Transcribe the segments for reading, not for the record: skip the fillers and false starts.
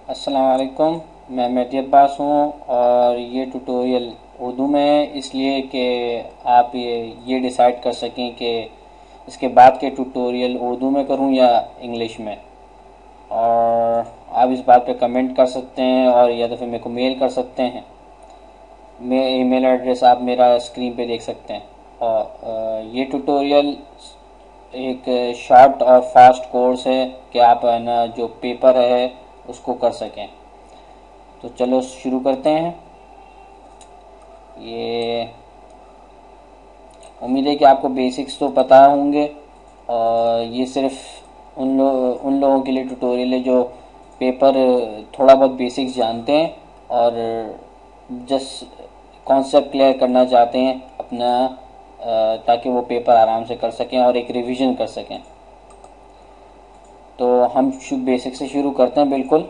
अस्सलाम वालेकुम। मैं मेहदी अब्बास हूँ और ये ट्यूटोरियल उर्दू में है, इसलिए कि आप ये डिसाइड कर सकें कि इसके बाद के ट्यूटोरियल उर्दू में करूँ या इंग्लिश में। और आप इस बात पे कमेंट कर सकते हैं और या तो फिर मेरे को मेल कर सकते हैं। मेरा ईमेल एड्रेस आप मेरा स्क्रीन पे देख सकते हैं। और ये ट्यूटोरियल एक शॉर्ट और फास्ट कोर्स है कि आप है ना जो पेपर है उसको कर सकें। तो चलो शुरू करते हैं। ये उम्मीद है कि आपको बेसिक्स तो पता होंगे और ये सिर्फ उन लोगों के लिए ट्यूटोरियल है जो पेपर थोड़ा बहुत बेसिक्स जानते हैं और जस्ट कॉन्सेप्ट क्लियर करना चाहते हैं अपना, ताकि वो पेपर आराम से कर सकें और एक रिवीजन कर सकें। तो हम बेसिक से शुरू करते हैं बिल्कुल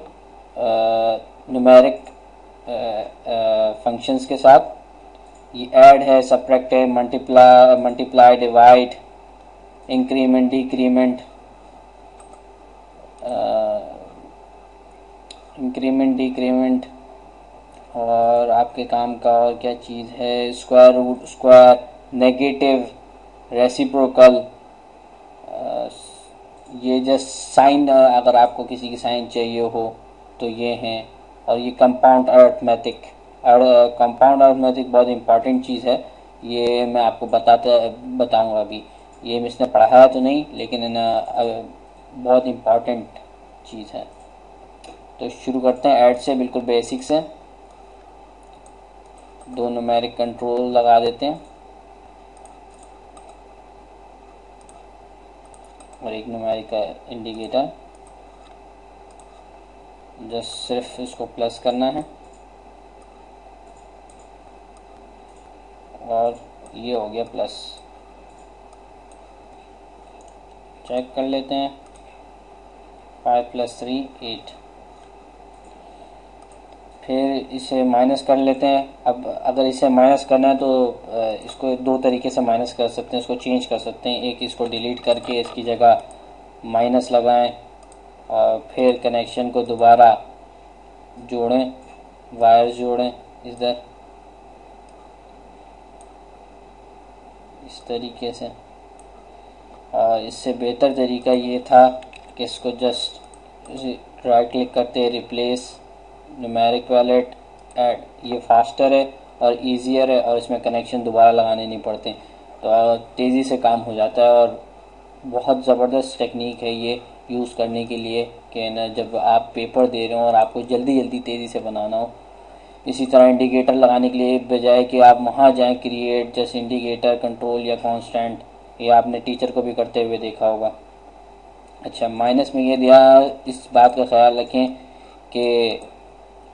न्यूमेरिक फंक्शंस के साथ। ये ऐड है, सब्ट्रैक्ट है, मल्टीप्लाई, डिवाइड, इंक्रीमेंट, डिक्रीमेंट, और आपके काम का और क्या चीज़ है, square root, square, negative, reciprocal. ये जस्ट साइन, अगर आपको किसी की साइन चाहिए हो तो ये हैं। और ये कंपाउंड अरिथमेटिक, कंपाउंड अरिथमेटिक बहुत इंपॉर्टेंट चीज़ है। ये मैं आपको बताऊंगा अभी। ये इसने पढ़ाया तो नहीं, लेकिन बहुत इंपॉर्टेंट चीज़ है। तो शुरू करते हैं ऐड से, बिल्कुल बेसिक से। दो न्यूमेरिक कंट्रोल लगा देते हैं और एक न्यूमेरिक का इंडिकेटर। जस्ट सिर्फ इसको प्लस करना है और ये हो गया प्लस। चेक कर लेते हैं। 5 + 3 8। फिर इसे माइनस कर लेते हैं। अब अगर इसे माइनस करना है तो इसको दो तरीके से माइनस कर सकते हैं, इसको चेंज कर सकते हैं। एक, इसको डिलीट करके इसकी जगह माइनस लगाएं और फिर कनेक्शन को दोबारा जोड़ें, वायर जोड़ें इधर इस तरीके से। और इससे बेहतर तरीका ये था कि इसको जस्ट राइट क्लिक करते, रिप्लेस न्यूमेरिक वैलेट, ऐड। ये फास्टर है और इजीयर है और इसमें कनेक्शन दोबारा लगाने नहीं पड़ते, तो तेज़ी से काम हो जाता है। और बहुत ज़बरदस्त टेक्निक है ये यूज़ करने के लिए कि ना जब आप पेपर दे रहे हो और आपको जल्दी जल्दी तेज़ी से बनाना हो। इसी तरह इंडिकेटर लगाने के लिए बजाय कि आप वहाँ जाएं क्रिएट, जैसे इंडिकेटर, कंट्रोल या कांस्टेंट, ये आपने टीचर को भी करते हुए देखा होगा। अच्छा, माइनस में ये दिया, इस बात का ख्याल रखें कि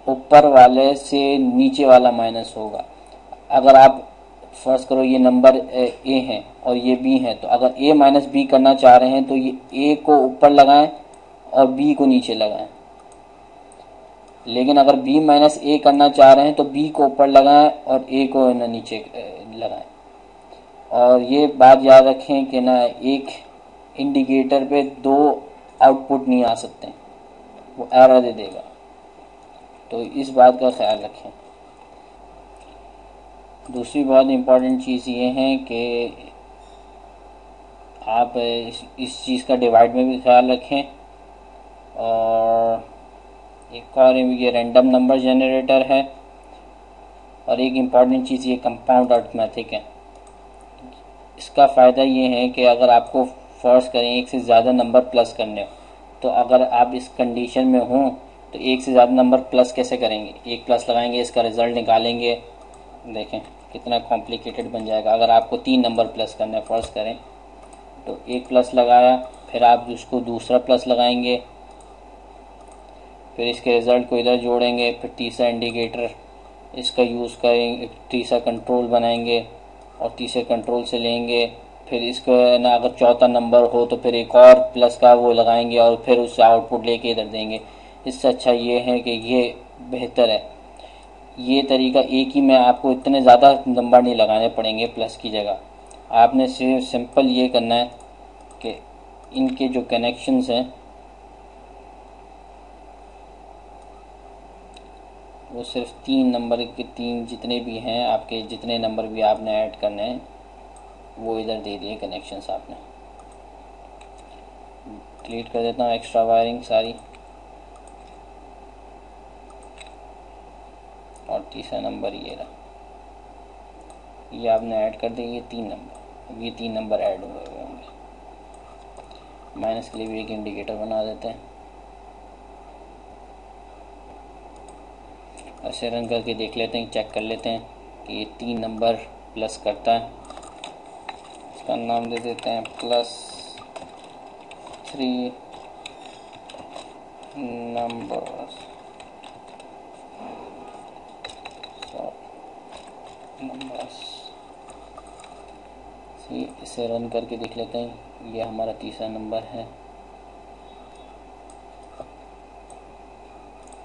ऊपर वाले से नीचे वाला माइनस होगा। अगर आप फर्स्ट करो ये नंबर ए है और ये बी है, तो अगर ए माइनस बी करना चाह रहे हैं तो ये ए को ऊपर लगाएं और बी को नीचे लगाएं। लेकिन अगर बी माइनस ए करना चाह रहे हैं तो बी को ऊपर लगाएं और ए को ना नीचे लगाएं। और ये बात याद रखें कि ना एक इंडिकेटर पे दो आउटपुट नहीं आ सकते, वो एरर दे देगा, तो इस बात का ख्याल रखें। दूसरी बहुत इम्पोर्टेंट चीज़ ये है कि आप इस चीज़ का डिवाइड में भी ख्याल रखें। और एक और ये रैंडम नंबर जनरेटर है। और एक इम्पॉर्टेंट चीज़ ये कंपाउंड अरिथमेटिक है। इसका फ़ायदा ये है कि अगर आपको फर्ज करें एक से ज़्यादा नंबर प्लस करने हो, तो अगर आप इस कंडीशन में हों तो एक से ज़्यादा नंबर प्लस कैसे करेंगे? एक प्लस लगाएंगे, इसका रिज़ल्ट निकालेंगे, देखें कितना कॉम्प्लिकेटेड बन जाएगा। अगर आपको 3 नंबर प्लस करना है फर्ज करें, तो एक प्लस लगाया, फिर आप उसको दूसरा प्लस लगाएंगे, फिर इसके रिज़ल्ट को इधर जोड़ेंगे, फिर तीसरा इंडिकेटर इसका यूज़ करेंगे, तीसरा कंट्रोल बनाएंगे और तीसरे कंट्रोल से लेंगे। फिर इसको ना अगर चौथा नंबर हो तो फिर एक और प्लस का वो लगाएंगे और फिर उससे आउटपुट लेके इधर देंगे। इससे अच्छा ये है कि ये बेहतर है ये तरीका। एक ही में आपको इतने ज़्यादा नंबर नहीं लगाने पड़ेंगे प्लस की जगह। आपने सिर्फ सिंपल ये करना है कि इनके जो कनेक्शंस हैं वो सिर्फ 3 नंबर के 3 जितने भी हैं आपके, जितने नंबर भी आपने ऐड करने हैं वो इधर दे दिए कनेक्शंस आपने। डिलीट कर देता हूँ एक्स्ट्रा वायरिंग सारी। और तीसरा नंबर ये रहा, ये आपने ऐड कर दिए, ये 3 नंबर। अब ये 3 नंबर ऐड हुए होंगे। माइनस के लिए भी एक इंडिकेटर बना देते हैं। ऐसे रन करके देख लेते हैं, चेक कर लेते हैं कि ये 3 नंबर प्लस करता है। इसका नाम दे देते हैं +3 नंबर्स इसे रन करके देख लेते हैं। ये हमारा तीसरा नंबर है,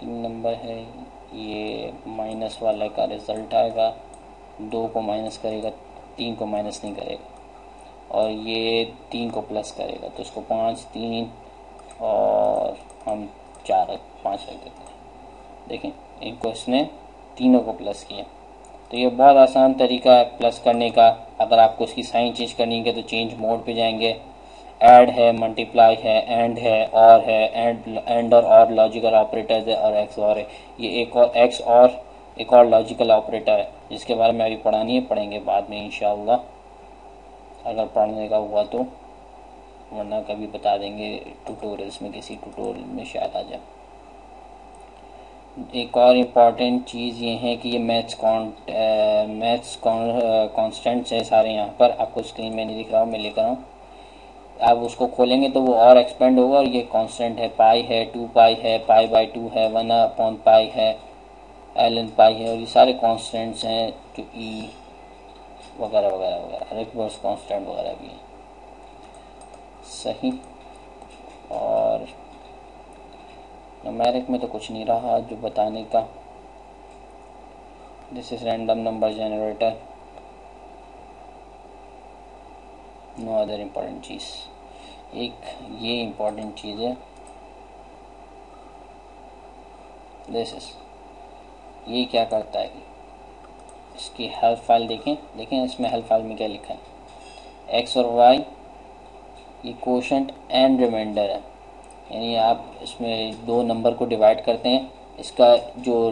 3 नंबर है। ये माइनस वाला का रिज़ल्ट आएगा, 2 को माइनस करेगा, 3 को माइनस नहीं करेगा, और ये 3 को प्लस करेगा। तो इसको 5, 3 और हम 4, 5 रख देते हैं। देखें, इनको इसने तीनों को प्लस किया। तो ये बहुत आसान तरीका है प्लस करने का। अगर आपको इसकी साइन चेंज करनी है तो चेंज मोड पे जाएंगे। ऐड है, मल्टीप्लाई है, एंड है, और है, एंड और लॉजिकल ऑपरेटर है, और एक्स और है। ये एक और एक्स और एक और लॉजिकल ऑपरेटर है जिसके बारे में अभी पढ़ा नहीं है, पढ़ेंगे बाद में इंशाअल्लाह, अगर पढ़ने का हुआ तो, वरना कभी बता देंगे ट्यूटोरियल्स में, किसी ट्यूटोरियल में शायद आ जाए। एक और इम्पॉर्टेंट चीज़ ये है कि ये मैथ्स कॉन्स्टेंट्स है सारे यहाँ पर। आपको स्क्रीन में नहीं दिख रहा हूँ, मैं लेकर आऊँ। आप उसको खोलेंगे तो वो और एक्सपेंड होगा। और ये कांस्टेंट है, पाई है, 2 पाई है, पाई/2 है, 1/पाई है, ln पाई है, और ये सारे कांस्टेंट्स हैं जो ई वगैरह वगैरह वगैरह, रिवर्स कांस्टेंट वगैरह भी है। सही। और न्यूमेरिक में तो कुछ नहीं रहा जो बताने का। This is random number generator, no other important चीज़। एक ये इम्पोर्टेंट चीज़ है, दिस इज, ये क्या करता है, इसकी हेल्प फाइल देखें इसमें हेल्प फाइल में क्या लिखा है। एक्स और वाई ये कोशेंट एंड रिमाइंडर है, यानी आप इसमें 2 नंबर को डिवाइड करते हैं, इसका जो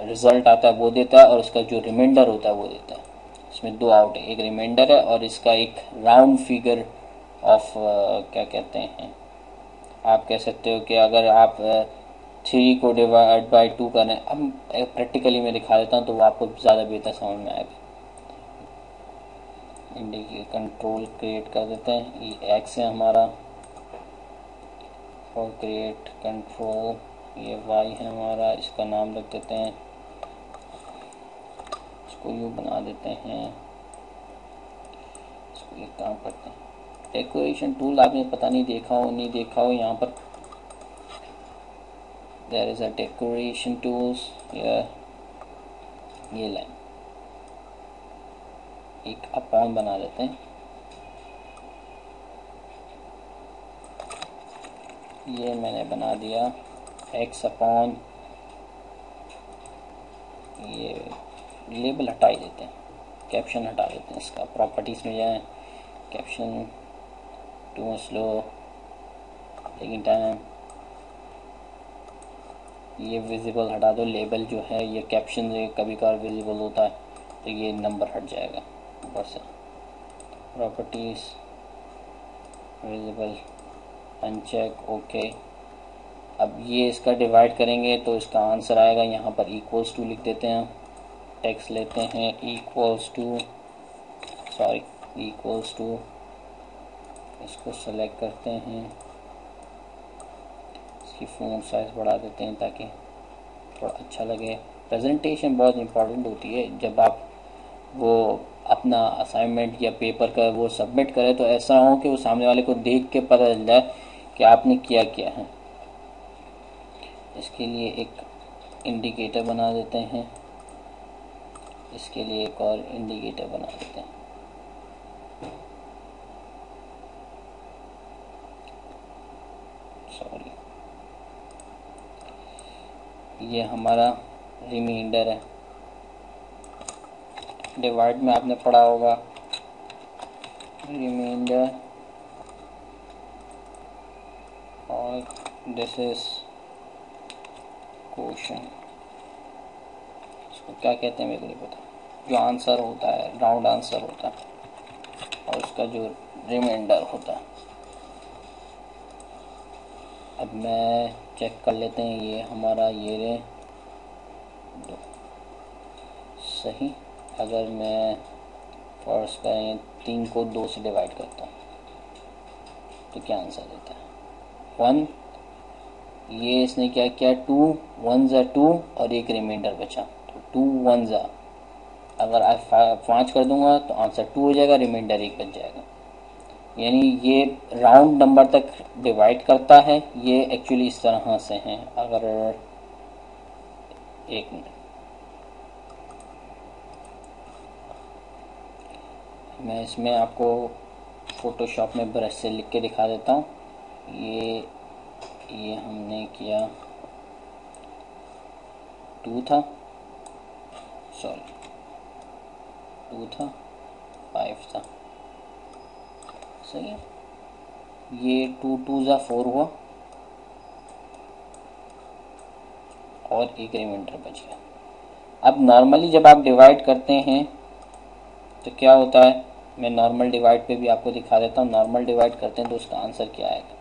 रिज़ल्ट आता है वो देता है, और इसका जो रिमाइंडर होता है वो देता है। इसमें 2 आउट है, एक रिमाइंडर है और इसका एक राउंड फिगर ऑफ क्या कहते हैं, आप कह सकते हो कि अगर आप 3 को डिवाइड बाई 2 करें, अब प्रैक्टिकली मैं दिखा देता हूँ तो वो आपको ज़्यादा बेहतर समझ में आएगा। इंडिकेटर कंट्रोल क्रिएट कर देते हैं, ये एक्स है हमारा, और क्रिएट कंट्रोल ये वाई है हमारा। इसका नाम रख देते हैं, इसको यू बना देते हैं। इसको एक काम करते हैं, डेकोरेशन टूल आपने पता नहीं देखा हो यहाँ पर, there is a decoration tools, ये लाइन एक अपॉन बना देते हैं। ये मैंने बना दिया एक्स अपॉन, ये लेबल हटा ही देते हैं, कैप्शन हटा देते हैं इसका। प्रॉपर्टीज़ में जाएं, caption to slow taking time, ये विजिबल हटा दो। लेबल जो है ये कैप्शन से कभी कभार विजिबल होता है तो ये नंबर हट जाएगा ऊपर से। Properties visible uncheck, okay. अब ये इसका डिवाइड करेंगे तो इसका आंसर आएगा, यहाँ पर इक्वल्स टू लिख देते हैं, टेक्स्ट लेते हैं, इक्वल्स टू, इसको सेलेक्ट करते हैं, इसकी फ़ॉन्ट साइज बढ़ा देते हैं ताकि थोड़ा अच्छा लगे। प्रेजेंटेशन बहुत इम्पॉर्टेंट होती है, जब आप वो अपना असाइनमेंट या पेपर का वो सबमिट करें तो ऐसा हो कि वो सामने वाले को देख के पता चल जाए कि आपने क्या किया है। इसके लिए एक इंडिकेटर बना देते हैं, इसके लिए एक और इंडिकेटर बना देते हैं। सॉरी, ये हमारा रिमाइंडर है। डिवाइड में आपने पढ़ा होगा रिमाइंडर और दिस इज क्वेश्चन। इसको क्या कहते हैं मेरे को नहीं पता। जो आंसर होता है, राउंड आंसर होता है, और उसका जो रिमाइंडर होता है। अब मैं चेक कर लेते हैं, ये हमारा ये रे दो सही। अगर मैं फर्स्ट करें 3 को 2 से डिवाइड करता हूँ तो क्या आंसर देता है 1। ये इसने क्या किया 2 1 ज़ा 2 और एक रिमाइंडर बचा, तो 2 1 ज़ा। अगर आप 5 कर दूंगा तो आंसर 2 हो जाएगा, रिमाइंडर 1 बच जाएगा। यानी ये राउंड नंबर तक डिवाइड करता है। ये एक्चुअली इस तरह से है। अगर एक मिनट, मैं इसमें आपको फोटोशॉप में ब्रश से लिख के दिखा देता हूँ। ये हमने किया 2 था, सॉरी 2 था 5 था, सही है। ये 2 2 ज़ा 4 हुआ और एक रिमाइंडर बच गया। अब नॉर्मली जब आप डिवाइड करते हैं तो क्या होता है, मैं नॉर्मल डिवाइड पे भी आपको दिखा देता हूँ। नॉर्मल डिवाइड करते हैं तो उसका आंसर क्या आएगा।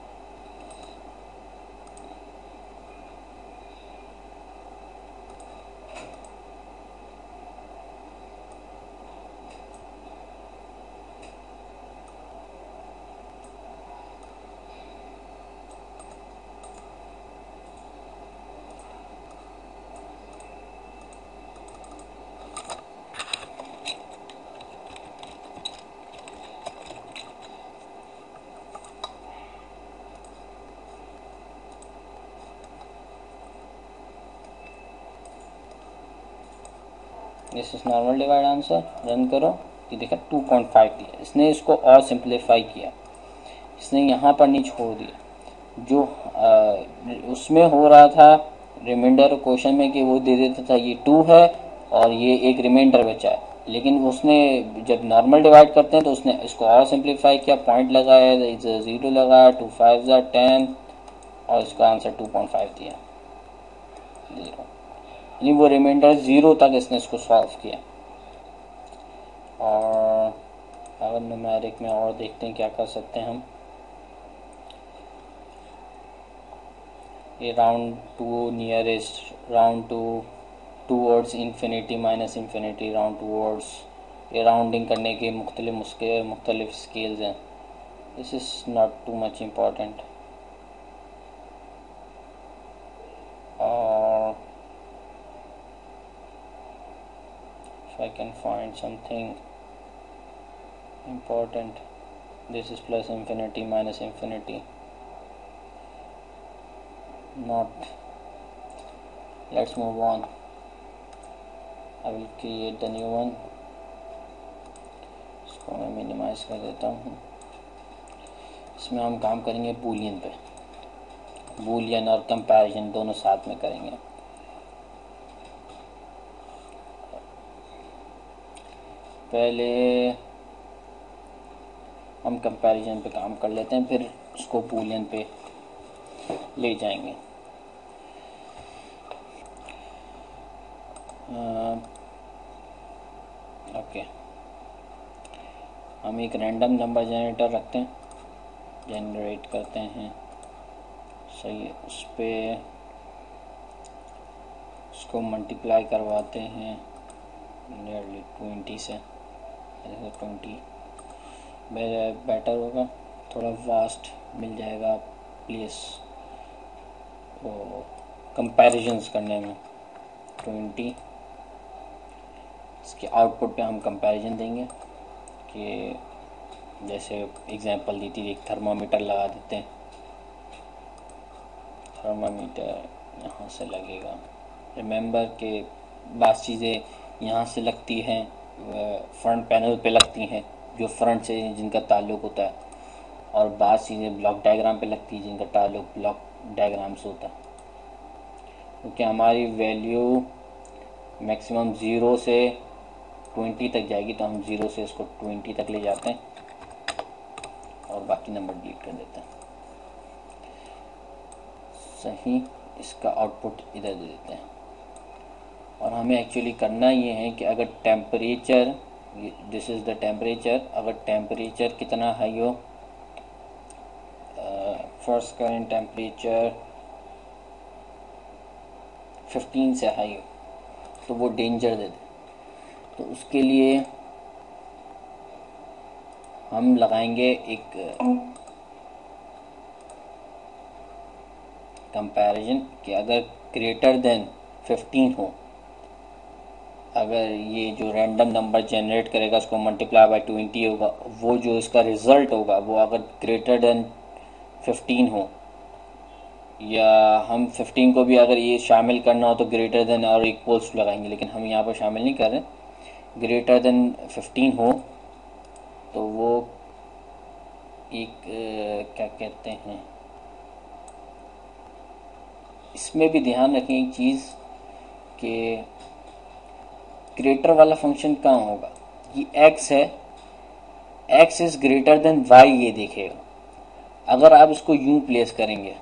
This is normal divide answer. Run करो, ये देखा 2.5 दिया। इसने इसको और सिंप्लीफाई किया, इसने यहाँ पर नहीं छोड़ दिया। जो उसमें हो रहा था रिमाइंडर क्वेश्चन में कि वो दे देता था ये 2 है और ये एक रिमाइंडर बचा है, लेकिन उसने जब नॉर्मल डिवाइड करते हैं तो उसने इसको और सिंप्लीफाई किया, पॉइंट लगाया, 0 लगाया, 2 5 ज़ा 10 और इसका आंसर 2.5 दिया 0। यानी वो रिमाइंडर 0 तक इसने इसको सॉल्व किया। और अगर न्यूमेरिक में और देखते हैं क्या कर सकते हैं हम। ये round to nearest, round towards infinity minus infinity, round towards, ये राउंडिंग करने के मुख्तलिफ स्केल्स हैं। This is not too much important. और if I can find something important, this is plus infinity minus infinity, not. Let's move on. I will create the new one. इसको मैं minimise कर देता हूँ। इसमें हम काम करेंगे बूलियन पे। बूलियन और कंपैरिजन दोनों साथ में करेंगे। पहले हम कंपैरिजन पे काम कर लेते हैं, फिर उसको बूलियन पे ले जाएंगे। ओके, हम एक रैंडम नंबर जनरेटर रखते हैं, जनरेट करते हैं, सही है। उस पर उसको मल्टीप्लाई करवाते हैं नियरली 20 से, 20 बेटर होगा, थोड़ा वास्ट मिल जाएगा प्लेस कंपैरिजन्स करने में। 20 इसके आउटपुट पे हम कंपैरिजन देंगे कि जैसे एग्जांपल दी थी, एक थर्मामीटर लगा देते हैं। थर्मामीटर यहाँ से लगेगा। रिमेंबर के बात चीज़ें यहाँ से लगती हैं, फ्रंट पैनल पे लगती हैं जो फ्रंट से जिनका ताल्लुक़ होता है, और बात चीज़ें ब्लॉक डायग्राम पे लगती हैं जिनका ताल्लुक़ ब्लॉक डायग्राम से होता है। क्योंकि हमारी वैल्यू मैक्सिमम 0 से 20 तक जाएगी, तो हम 0 से इसको 20 तक ले जाते हैं और बाकी नंबर डिलीट कर देते हैं। सही, इसका आउटपुट इधर दे देते हैं। और हमें एक्चुअली करना ये है कि अगर temperature, this is the temperature, अगर टेम्परेचर कितना हाई हो, फर्स्ट करेंट टेम्परेचर 15 से हाई हो तो वो डेंजर दे दे। तो उसके लिए हम लगाएंगे एक कंपैरिजन कि अगर ग्रेटर देन 15 हो, अगर ये जो रैंडम नंबर जनरेट करेगा उसको मल्टीप्लाई बाय 20 होगा, वो जो इसका रिजल्ट होगा वो अगर ग्रेटर देन 15 हो, या हम 15 को भी अगर ये शामिल करना हो तो ग्रेटर देन और इक्वल्स लगाएंगे, लेकिन हम यहाँ पर शामिल नहीं कर रहे। ग्रेटर देन 15 हो तो वो एक क्या कहते हैं, इसमें भी ध्यान रखें एक चीज़ कि ग्रेटर वाला फंक्शन कहाँ होगा। ये x है, x is greater then y, ये देखेगा। अगर आप इसको यूं प्लेस करेंगे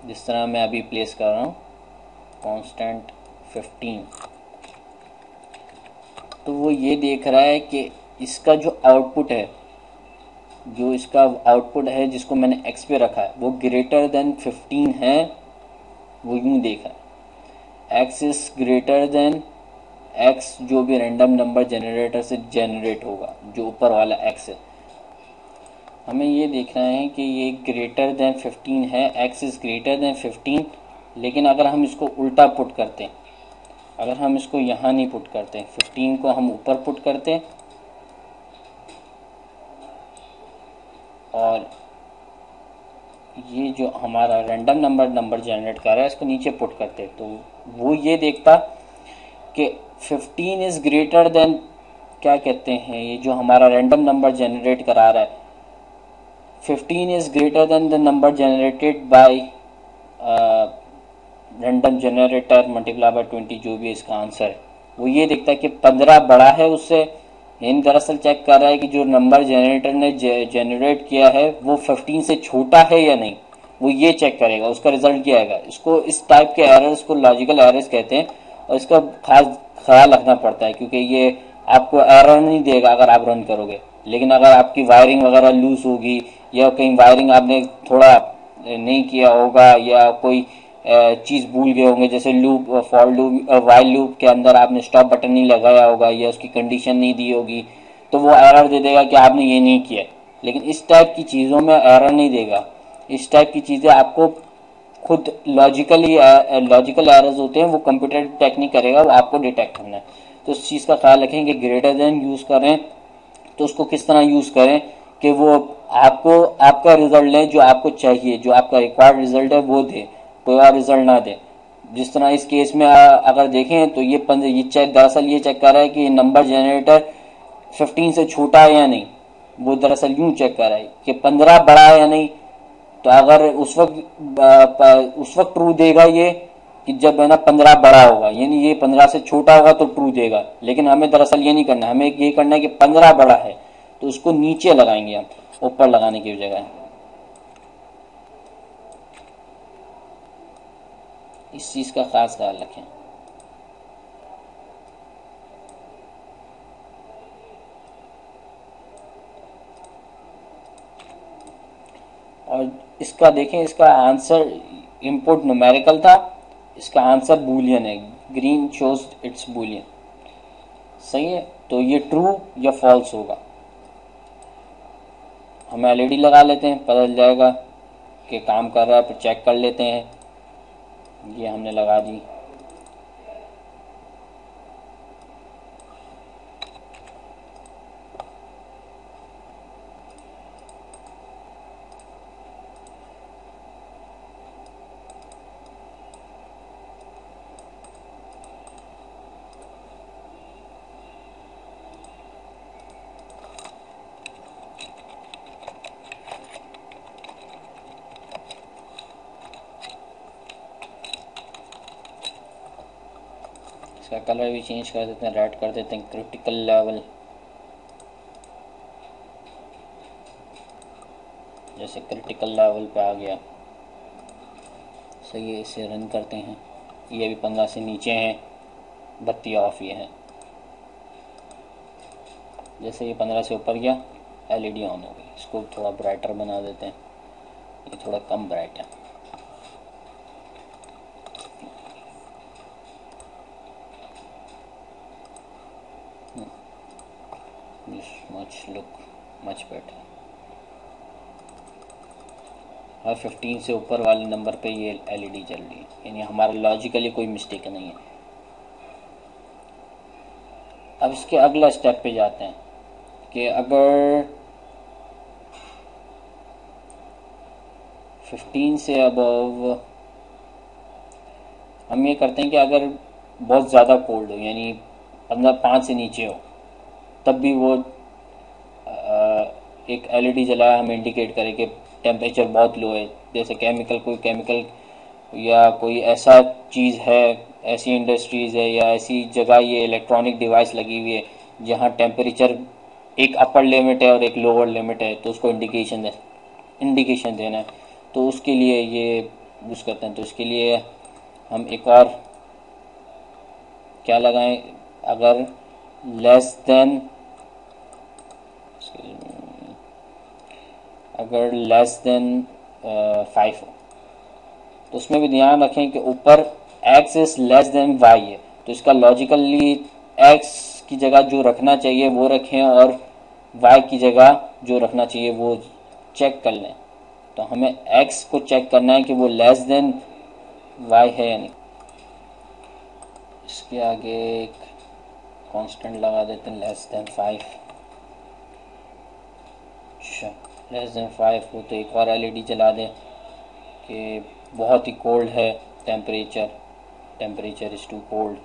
जिस तरह मैं अभी प्लेस कर रहा हूँ, कांस्टेंट 15, तो वो ये देख रहा है कि इसका जो आउटपुट है, जो इसका आउटपुट है जिसको मैंने x पे रखा है वो ग्रेटर देन 15 है। वो यूं देखा है x is greater then x, जो भी रैंडम नंबर जनरेटर से जनरेट होगा, जो ऊपर वाला x है, हमें ये देखना है कि ये ग्रेटर देन 15 है, x इज ग्रेटर देन 15। लेकिन अगर हम इसको उल्टा पुट करते हैं, अगर हम इसको यहाँ नहीं पुट करते, 15 को हम ऊपर पुट करते हैं और ये जो हमारा रैंडम नंबर जनरेट कर रहा है इसको नीचे पुट करते हैं, तो वो ये देखता कि 15 इज ग्रेटर देन, क्या कहते हैं, ये जो हमारा रैंडम नंबर जनरेट करा रहा है, 15 is greater then the number generated by random generator multiply by 20, जो भी इसका आंसर है। वो ये देखता है कि 15 बड़ा है उससे, यानी दरअसल चेक कर रहा है कि जो नंबर जनरेटर ने जनरेट किया है वो 15 से छोटा है या नहीं, वो ये चेक करेगा, उसका रिजल्ट क्या आएगा। इसको, इस टाइप के एरर्स को लॉजिकल एरर्स कहते हैं और इसका खास ख्याल रखना पड़ता है, क्योंकि ये आपको एरर नहीं देगा अगर आप रन करोगे, लेकिन अगर आपकी वायरिंग वगैरह लूज होगी या कहीं वायरिंग आपने थोड़ा नहीं किया होगा या कोई चीज भूल गए होंगे, जैसे loop, for loop, while loop के अंदर आपने स्टॉप बटन नहीं लगाया होगा या उसकी कंडीशन नहीं दी होगी, तो वो एरर दे देगा कि आपने ये नहीं किया। लेकिन इस टाइप की चीजों में एरर नहीं देगा। इस टाइप की चीजें आपको खुद लॉजिकल एरर्स होते हैं, वो कंप्यूटर टेक्निक करेगा, वो आपको डिटेक्ट करना है। तो इस चीज का ख्याल रखें कि ग्रेटर देन यूज करें तो उसको किस तरह यूज करें कि वो आपको आपका रिजल्ट ले, जो आपको चाहिए, जो आपका रिक्वायर्ड रिजल्ट है वो दे, कोई और रिजल्ट ना दे। जिस तरह इस केस में अगर देखें तो ये दरअसल ये चेक कर रहा है कि नंबर जनरेटर 15 से छोटा है या नहीं। वो दरअसल यूं चेक कर रहा है कि 15 बड़ा है या नहीं। तो अगर उस वक्त ट्रू देगा ये कि जब है ना 15 बड़ा होगा, यानी ये 15 से छोटा होगा तो ट्रू देगा। लेकिन हमें दरअसल ये नहीं करना, हमें ये करना है कि 15 बड़ा है तो उसको नीचे लगाएंगे हम, ऊपर लगाने की जगह। इस चीज का खास ख्याल रखें। और इसका देखें, इसका आंसर इनपुट न्यूमेरिकल था, इसका आंसर बूलियन है, ग्रीन शोज इट्स बूलियन। सही है, तो ये ट्रू या फॉल्स होगा। हम एलईडी लगा लेते हैं, पता चल जाएगा कि काम कर रहा है, फिर चेक कर लेते हैं। ये हमने लगा दी। इसका कलर भी चेंज कर देते हैं, रेड कर देते हैं, क्रिटिकल लेवल। जैसे क्रिटिकल लेवल पे आ गया, सही है। इसे रन करते हैं, ये भी 15 से नीचे है, बत्ती ऑफ ये है। जैसे ये 15 से ऊपर गया, एलईडी ऑन हो गई। इसको थोड़ा ब्राइटर बना देते हैं, ये थोड़ा कम ब्राइट है। Much look much better. हर 15 से ऊपर वाले नंबर पे ये एलईडी जल रही है, यानी हमारा लॉजिकली कोई मिस्टेक नहीं है। अब इसके अगला स्टेप पे जाते हैं कि अगर 15 से अबव हम ये करते हैं कि अगर बहुत ज़्यादा कोल्ड हो, यानी 5 से नीचे हो, तब भी वो एक एलईडी जलाया हमें इंडिकेट करे कि टेम्परेचर बहुत लो है। जैसे कोई केमिकल या कोई ऐसा चीज़ है, ऐसी इंडस्ट्रीज़ है या ऐसी जगह ये इलेक्ट्रॉनिक डिवाइस लगी हुई है जहाँ टेम्परेचर एक अपर लिमिट है और एक लोअर लिमिट है, तो उसको इंडिकेशन देना है। तो उसके लिए ये यूज़ करते हैं। तो इसके लिए हम एक और क्या लगाएं, अगर लेस देन 5 हो, तो उसमें भी ध्यान रखें कि ऊपर x is less then y है, तो इसका लॉजिकली x की जगह जो रखना चाहिए वो रखें और y की जगह जो रखना चाहिए वो चेक कर लें। तो हमें x को चेक करना है कि वो लेस देन y है या नहीं। इसके आगे एक कांस्टेंट लगा देते हैं, लेस देन 5। अच्छा, लेस देन 5 हो तो एक और एलईडी जला दें कि बहुत ही कोल्ड है temperature is too cold.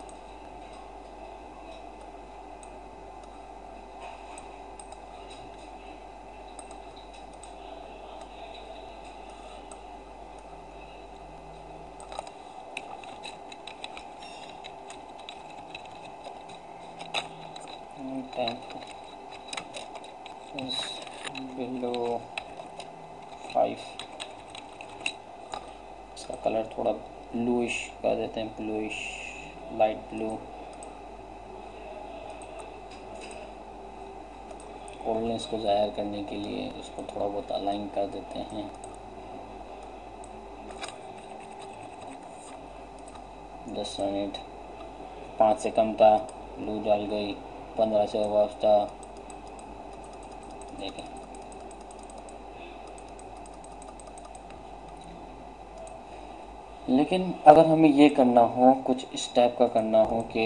Below 5। इसका कलर थोड़ा ब्लूइश कर देते हैं, ब्लूइश लाइट ब्लू। कोल्डनेस को ज़ाहिर करने के लिए इसको थोड़ा बहुत अलाइन कर देते हैं। 10 मिनट, 5 से कम था, ब्लू डाल गई। 15 से अबव था, देखें। लेकिन अगर हमें ये करना हो, कुछ इस टाइप का करना हो कि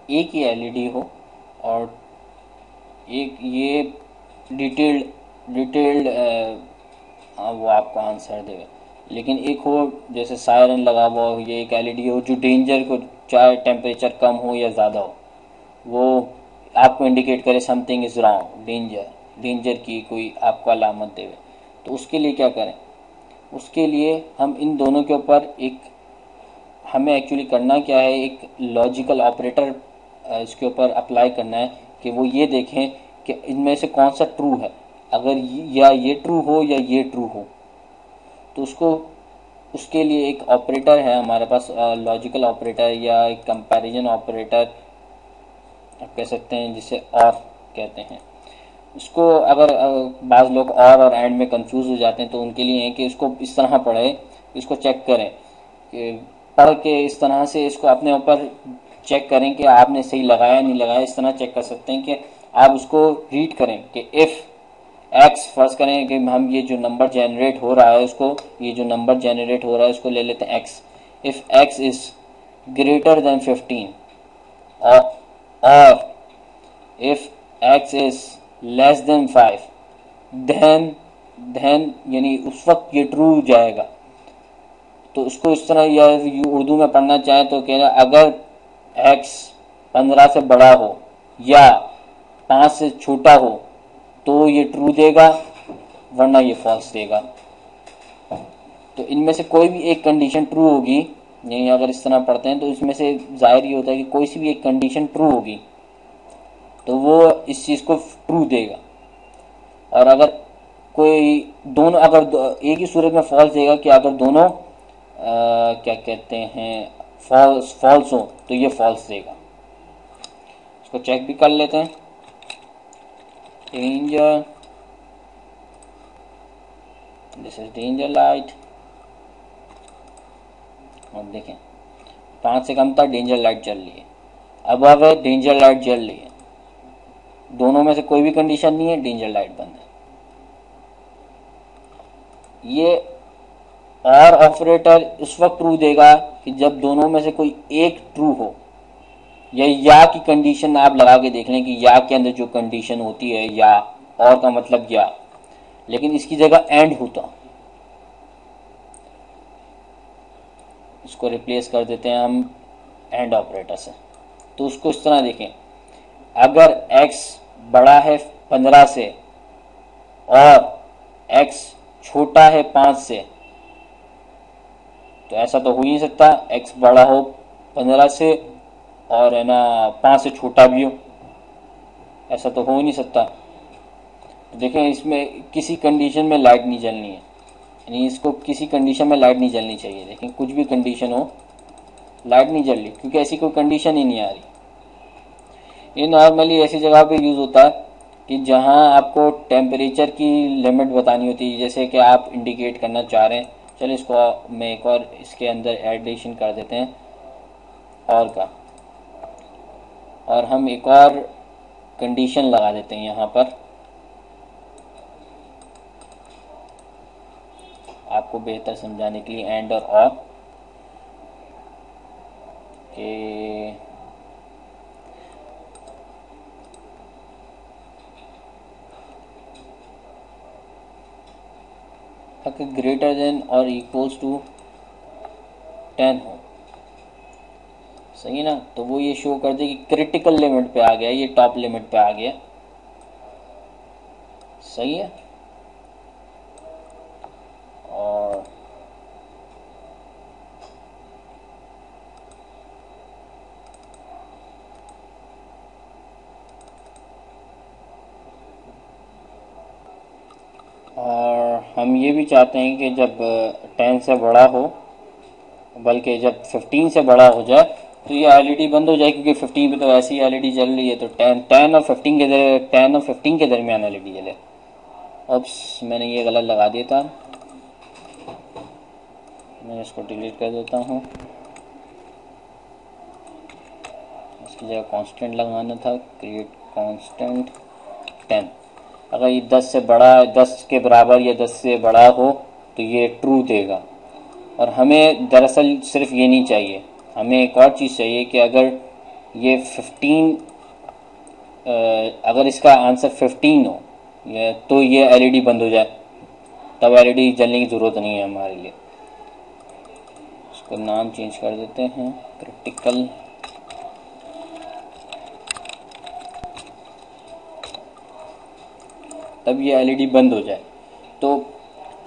एक ही एलईडी हो और एक ये डिटेल्ड वो आपको आंसर देवे, लेकिन एक हो जैसे सायरन लगा हुआ हो, ये एक एलईडी हो जो डेंजर को, चाहे टेम्परेचर कम हो या ज़्यादा हो, वो आपको इंडिकेट करे समथिंग इज रॉन्ग, डेंजर की कोई आपको अलामत देवे। तो उसके लिए क्या करें, उसके लिए हम इन दोनों के ऊपर हमें एक्चुअली करना क्या है, एक लॉजिकल ऑपरेटर इसके ऊपर अप्लाई करना है कि वो ये देखें कि इनमें से कौन सा ट्रू है। अगर या ये ट्रू हो या ये ट्रू हो, तो उसके लिए एक ऑपरेटर है हमारे पास, लॉजिकल ऑपरेटर या एक कंपैरिजन ऑपरेटर आप कह सकते हैं, जिसे और कहते हैं। इसको अगर बाज़ लोग और एंड में कंफ्यूज हो जाते हैं, तो उनके लिए है कि इसको इस तरह पढ़े, इसको चेक करें कि पढ़ के इस तरह से इसको अपने ऊपर चेक करें कि आपने सही लगाया नहीं लगाया। इस तरह चेक कर सकते हैं कि आप उसको रीड करें कि इफ़ एक्स, फर्ज करें कि हम ये जो नंबर जनरेट हो रहा है उसको ले लेते हैं X. If X is greater than 15 और if X is less than 5 then यानी उस वक्त ये ट्रू जाएगा। तो उसको इस तरह, या उर्दू में पढ़ना चाहे तो कह रहा अगर x 15 से बड़ा हो या 5 से छोटा हो तो ये ट्रू देगा, वरना ये फॉल्स देगा। तो तो इनमें से कोई भी एक कंडीशन ट्रू होगी, यानी अगर इस तरह पढ़ते हैं तो इसमें से जाहिर ये होता है कि कोई सी भी एक कंडीशन ट्रू होगी तो वो इस चीज़ को ट्रू देगा। और अगर कोई दोनों, अगर एक ही सूरत में फॉल्स देगा कि अगर दोनों क्या कहते हैं फॉल्स हो तो ये फॉल्स देगा। इसको चेक भी कर लेते हैं। Danger, this is danger light, और देखें 5 से कम था, डेंजर लाइट जल रही है। अब है डेंजर लाइट जल रही है, दोनों में से कोई भी कंडीशन नहीं है, डेंजर लाइट बंद है। ये और ऑपरेटर उस वक्त ट्रू देगा कि जब दोनों में से कोई एक ट्रू हो, या की कंडीशन आप लगा के देख लें कि या के अंदर जो कंडीशन होती है या, और का मतलब या, लेकिन इसकी जगह एंड होता, इसको रिप्लेस कर देते हैं हम एंड ऑपरेटर से। तो उसको इस तरह देखें, अगर x बड़ा है 15 से और x छोटा है 5 से, तो ऐसा तो हो ही नहीं सकता x बड़ा हो 15 से और है ना 5 से छोटा भी हो, ऐसा तो हो ही नहीं सकता। तो देखें इसमें किसी कंडीशन में लाइट नहीं जलनी है, यानी इसको किसी कंडीशन में लाइट नहीं जलनी चाहिए। देखें कुछ भी कंडीशन हो लाइट नहीं जल रही, क्योंकि ऐसी कोई कंडीशन ही नहीं आ रही। ये नॉर्मली ऐसी जगह पे यूज़ होता है कि जहां आपको टेम्परेचर की लिमिट बतानी होती है, जैसे कि आप इंडिकेट करना चाह रहे हैं। चलिए इसको मैं एक और इसके अंदर एडिशन कर देते हैं और का, और हम एक और कंडीशन लगा देते हैं यहाँ पर, आपको बेहतर समझाने के लिए एंड और के अगर ग्रेटर देन और इक्वल्स टू 10 हो, सही है ना, तो वो ये शो कर दे कि क्रिटिकल लिमिट पे आ गया, ये टॉप लिमिट पे आ गया, सही है। और हम ये भी चाहते हैं कि जब 10 से बड़ा हो, बल्कि जब 15 से बड़ा हो जाए तो ये एलईडी बंद हो जाए, क्योंकि 15 पे तो ऐसी एलईडी जल रही है, तो 10 और 15 के दरमियान एलईडी जले। ओप्स, मैंने ये गलत लगा दिया था, मैं इसको डिलीट कर देता हूँ। इसकी जगह कांस्टेंट लगाना था, क्रिएट कांस्टेंट 10। अगर ये 10 से बड़ा, 10 के बराबर या 10 से बड़ा हो तो ये ट्रू देगा। और हमें दरअसल सिर्फ ये नहीं चाहिए, हमें एक और चीज़ चाहिए कि अगर ये 15 अगर इसका आंसर 15 हो तो ये एलईडी बंद हो जाए, तब एलईडी जलने की ज़रूरत नहीं है हमारे लिए। इसको नाम चेंज कर देते हैं, क्रिटिकल तब ये एलईडी बंद हो जाए। तो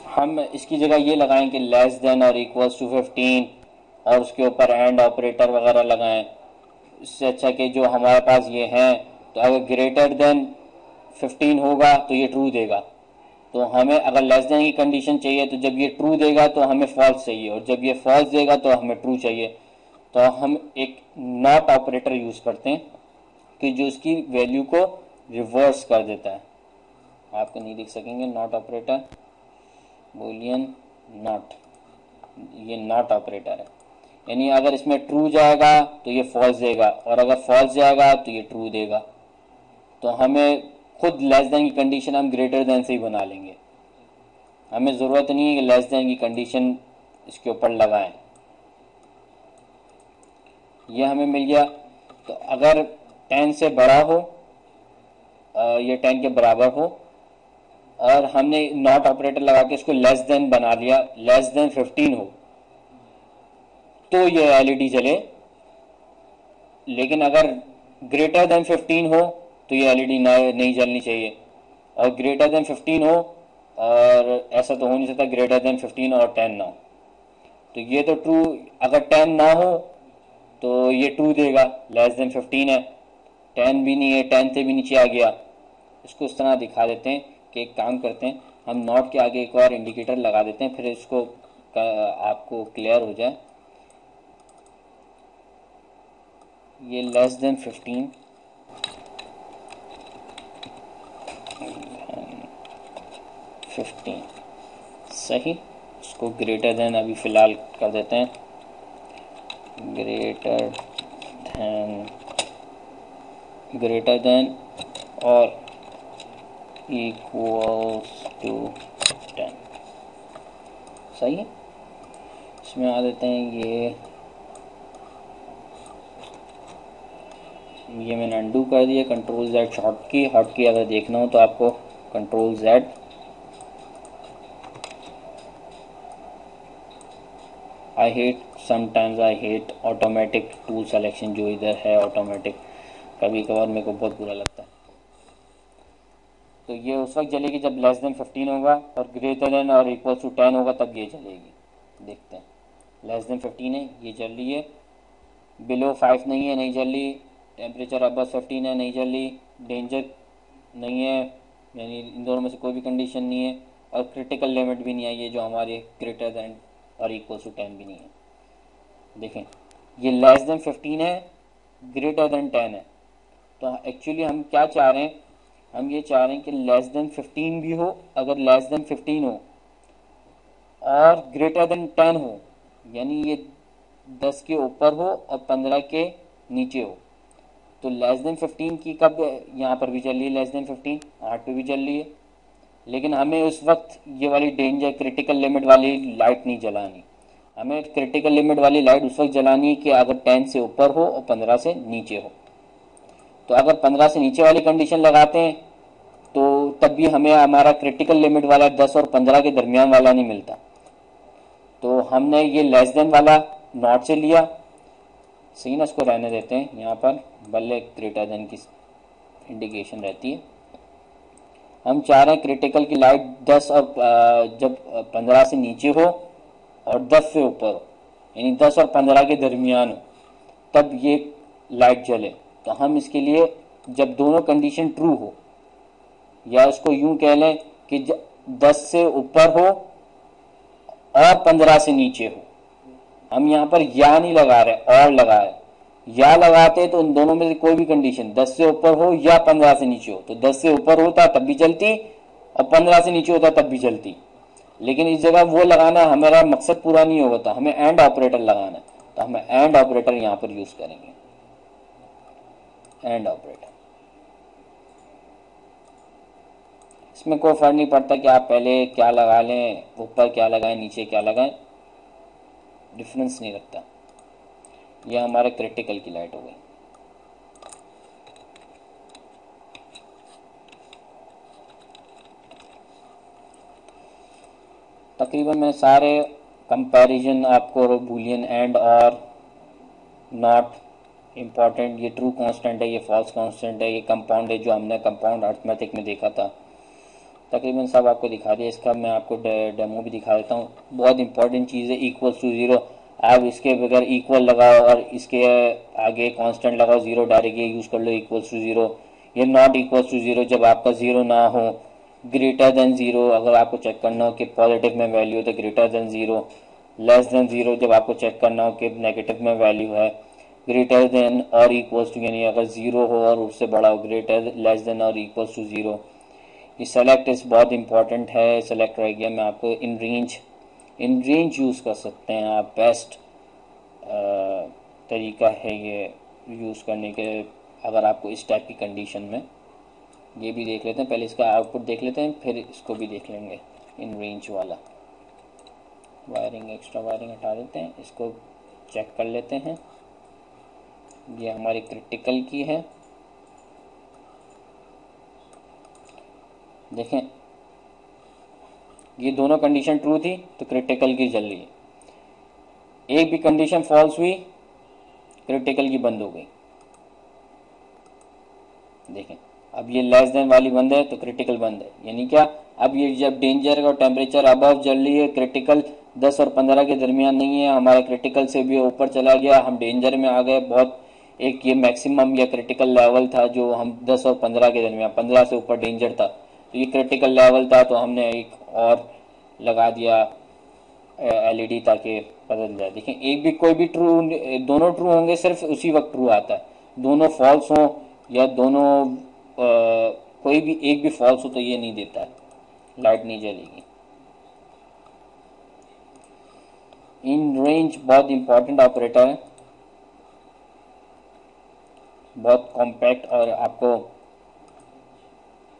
हम इसकी जगह ये लगाएं कि लेस देन और इक्वल्स टू 15 और उसके ऊपर एंड ऑपरेटर वगैरह लगाएं। इससे अच्छा कि जो हमारे पास ये हैं, तो अगर ग्रेटर देन 15 होगा तो ये ट्रू देगा, तो हमें अगर लेस देन की कंडीशन चाहिए तो जब ये ट्रू देगा तो हमें फॉल्स चाहिए, और जब ये फॉल्स देगा तो हमें ट्रू चाहिए। तो हम एक नॉट ऑपरेटर यूज़ करते हैं कि जो इसकी वैल्यू को रिवर्स कर देता है। आपको नहीं दिख सकेंगे नॉट ऑपरेटर, बूलियन नॉट, ये नॉट ऑपरेटर है, यानी अगर इसमें ट्रू जाएगा तो ये फॉल्स देगा, और अगर फॉल्स जाएगा तो ये ट्रू देगा। तो हमें खुद लेस देन की कंडीशन हम ग्रेटर देन से ही बना लेंगे, हमें ज़रूरत नहीं है कि लेस देन की कंडीशन इसके ऊपर लगाएं। ये हमें मिल गया। तो अगर 10 से बड़ा हो, ये 10 के बराबर हो, और हमने नॉट ऑपरेटर लगा के इसको लेस देन बना लिया, लेस देन 15 हो तो ये एलईडी जले, लेकिन अगर ग्रेटर देन 15 हो तो ये एलईडी नहीं जलनी चाहिए, और ग्रेटर देन 15 हो और ऐसा तो हो नहीं सकता ग्रेटर देन 15 और 10 ना हो। तो ये तो ट्रू, अगर 10 ना हो तो ये ट्रू देगा, लेस देन 15 है, 10 भी नहीं है, 10 से भी नीचे आ गया। इसको इस तरह दिखा देते हैं कि एक काम करते हैं, हम नॉट के आगे एक और इंडिकेटर लगा देते हैं, फिर इसको आपको क्लियर हो जाए। ये लेस देन 15 सही। इसको ग्रेटर देन अभी फ़िलहाल कर देते हैं, ग्रेटर देन और इक्वल्स टू 10। सही है। इसमें आ देते हैं ये मैंने अंडू कर दिया, कंट्रोल Z हॉट की अगर देखना हो तो आपको control Z। Sometimes I hate automatic tool selection, जो इधर है ऑटोमेटिक, कभी कभार मेरे को बहुत बुरा लगता है। तो ये उस वक्त जलेगी जब लेस देन 15 होगा और ग्रेटर देन और इक्वल टू 10 होगा, तब ये जलेगी। देखते हैं, लेस देन 15 है, ये जल रही है, बिलो 5 नहीं है, नहीं जल रही, टेम्परेचर अबव 15 है, नहीं जल रही, डेंजर नहीं है, यानी इन दोनों में से कोई भी कंडीशन नहीं है, और क्रिटिकल लिमिट भी नहीं आई है जो हमारे ग्रेटर देन और इक्वल टू 10 भी नहीं है। देखें, ये लेस देन 15 है, ग्रेटर देन 10 है। तो एक्चुअली हम क्या चाह रहे हैं, हम ये चाह रहे हैं कि लेस देन 15 भी हो, अगर लेस देन 15 हो और ग्रेटर देन 10 हो, यानी ये 10 के ऊपर हो और 15 के नीचे हो, तो लेस देन 15 की कब यहाँ पर भी चल रही है, लेस देन 15 8 पे भी चल रही है, लेकिन हमें उस वक्त ये वाली डेंजर क्रिटिकल लिमिट वाली लाइट नहीं जलानी। हमें क्रिटिकल लिमिट वाली लाइट उस वक्त जलानी है कि अगर 10 से ऊपर हो और 15 से नीचे हो। तो अगर 15 से नीचे वाली कंडीशन लगाते हैं तो तब भी हमें हमारा क्रिटिकल लिमिट वाला 10 और 15 के दरमियान वाला नहीं मिलता। तो हमने ये लेस देन वाला नॉट से लिया, सही ना, इसको रहने देते हैं यहाँ पर, भले ग्रेटर देन की इंडिकेशन रहती है। हम चाह रहे हैं क्रिटिकल की लाइट 10 और जब 15 से नीचे हो और 10 से ऊपर हो, यानी 10 और 15 के दरमियान हो, तब ये लाइट जले। तो हम इसके लिए जब दोनों कंडीशन ट्रू हो, या उसको यूं कह लें कि 10 से ऊपर हो और 15 से नीचे हो, हम यहाँ पर या नहीं लगा रहे, और लगा रहे। या लगाते तो उन दोनों में से कोई भी कंडीशन 10 से ऊपर हो या 15 से नीचे हो, तो 10 से ऊपर होता तब भी चलती और 15 से नीचे होता तब भी चलती। लेकिन इस जगह वो लगाना हमारा मकसद पूरा नहीं होगा, तो हमें एंड ऑपरेटर लगाना है, तो हम एंड ऑपरेटर यहाँ पर यूज करेंगे, एंड ऑपरेटर। इसमें कोई फर्क नहीं पड़ता कि आप पहले क्या लगा लें, ऊपर क्या लगाएं, नीचे क्या लगाएं, डिफरेंस नहीं रखता। यह हमारे क्रिटिकल की लाइट हो गई। तकरीबन मैं सारे कंपैरिजन आपको बूलियन एंड और नॉट इम्पॉर्टेंट, ये ट्रू कांस्टेंट है, ये फॉल्स कांस्टेंट है, ये कंपाउंड है जो हमने कंपाउंड अर्थमेटिक में देखा था, तकरीबन सब आपको दिखा दिया। इसका मैं आपको डेमो भी दिखा देता हूँ। बहुत इंपॉर्टेंट चीज़ है इक्वल टू 0। आप इसके बगैर इक्वल लगाओ और इसके आगे कांस्टेंट लगाओ, 0 डायरेक्ट ये यूज़ कर लो, इक्वल टू 0। ये नॉट इक्वल टू 0 जब आपका 0 ना हो, ग्रेटर देन 0 अगर आपको चेक करना हो कि पॉजिटिव में वैल्यू है तो ग्रेटर देन 0, लेस देन 0 जब आपको चेक करना हो कि नेगेटिव में वैल्यू है, ग्रेटर देन और इक्वल टू यानी अगर 0 हो और उससे बड़ा हो, ग्रेटर लेस देन और इक्वल टू 0। ये सेलेक्ट इस बहुत इंपॉर्टेंट है, सेलेक्ट रह गया। मैं आपको इन रेंज यूज़ कर सकते हैं आप, बेस्ट तरीका है ये यूज़ करने के, अगर आपको इस टाइप की कंडीशन में। ये भी देख लेते हैं, पहले इसका आउटपुट देख लेते हैं, फिर इसको भी देख लेंगे इन रेंज वाला। वायरिंग, एक्स्ट्रा वायरिंग हटा देते हैं, इसको चेक कर लेते हैं। ये हमारी क्रिटिकल की है, देखें ये दोनों कंडीशन ट्रू थी तो क्रिटिकल की जल रही है, एक भी कंडीशन फॉल्स हुई क्रिटिकल की बंद हो गई। देखें अब ये लेस देन वाली बंद है तो क्रिटिकल बंद है, यानी क्या, अब ये जब डेंजर का टेम्परेचर अबव चल रही है, क्रिटिकल 10 और 15 के दरमियान नहीं है, हमारा क्रिटिकल से भी ऊपर चला गया, हम डेंजर में आ गए बहुत। एक ये मैक्सिमम या क्रिटिकल लेवल था जो हम 10 और 15 के दरमियान, 15 से ऊपर डेंजर था, तो ये क्रिटिकल लेवल था, तो हमने एक और लगा दिया एलईडी ताकि बदल जाए। देखिए एक भी कोई भी ट्रू, दोनों ट्रू होंगे सिर्फ उसी वक्त ट्रू आता है, दोनों फॉल्स हों या दोनों कोई भी एक भी फॉल्स हो तो ये नहीं देता है, लाइट नहीं जलेगी। इन रेंज बहुत इंपॉर्टेंट ऑपरेटर है, बहुत कॉम्पैक्ट, और आपको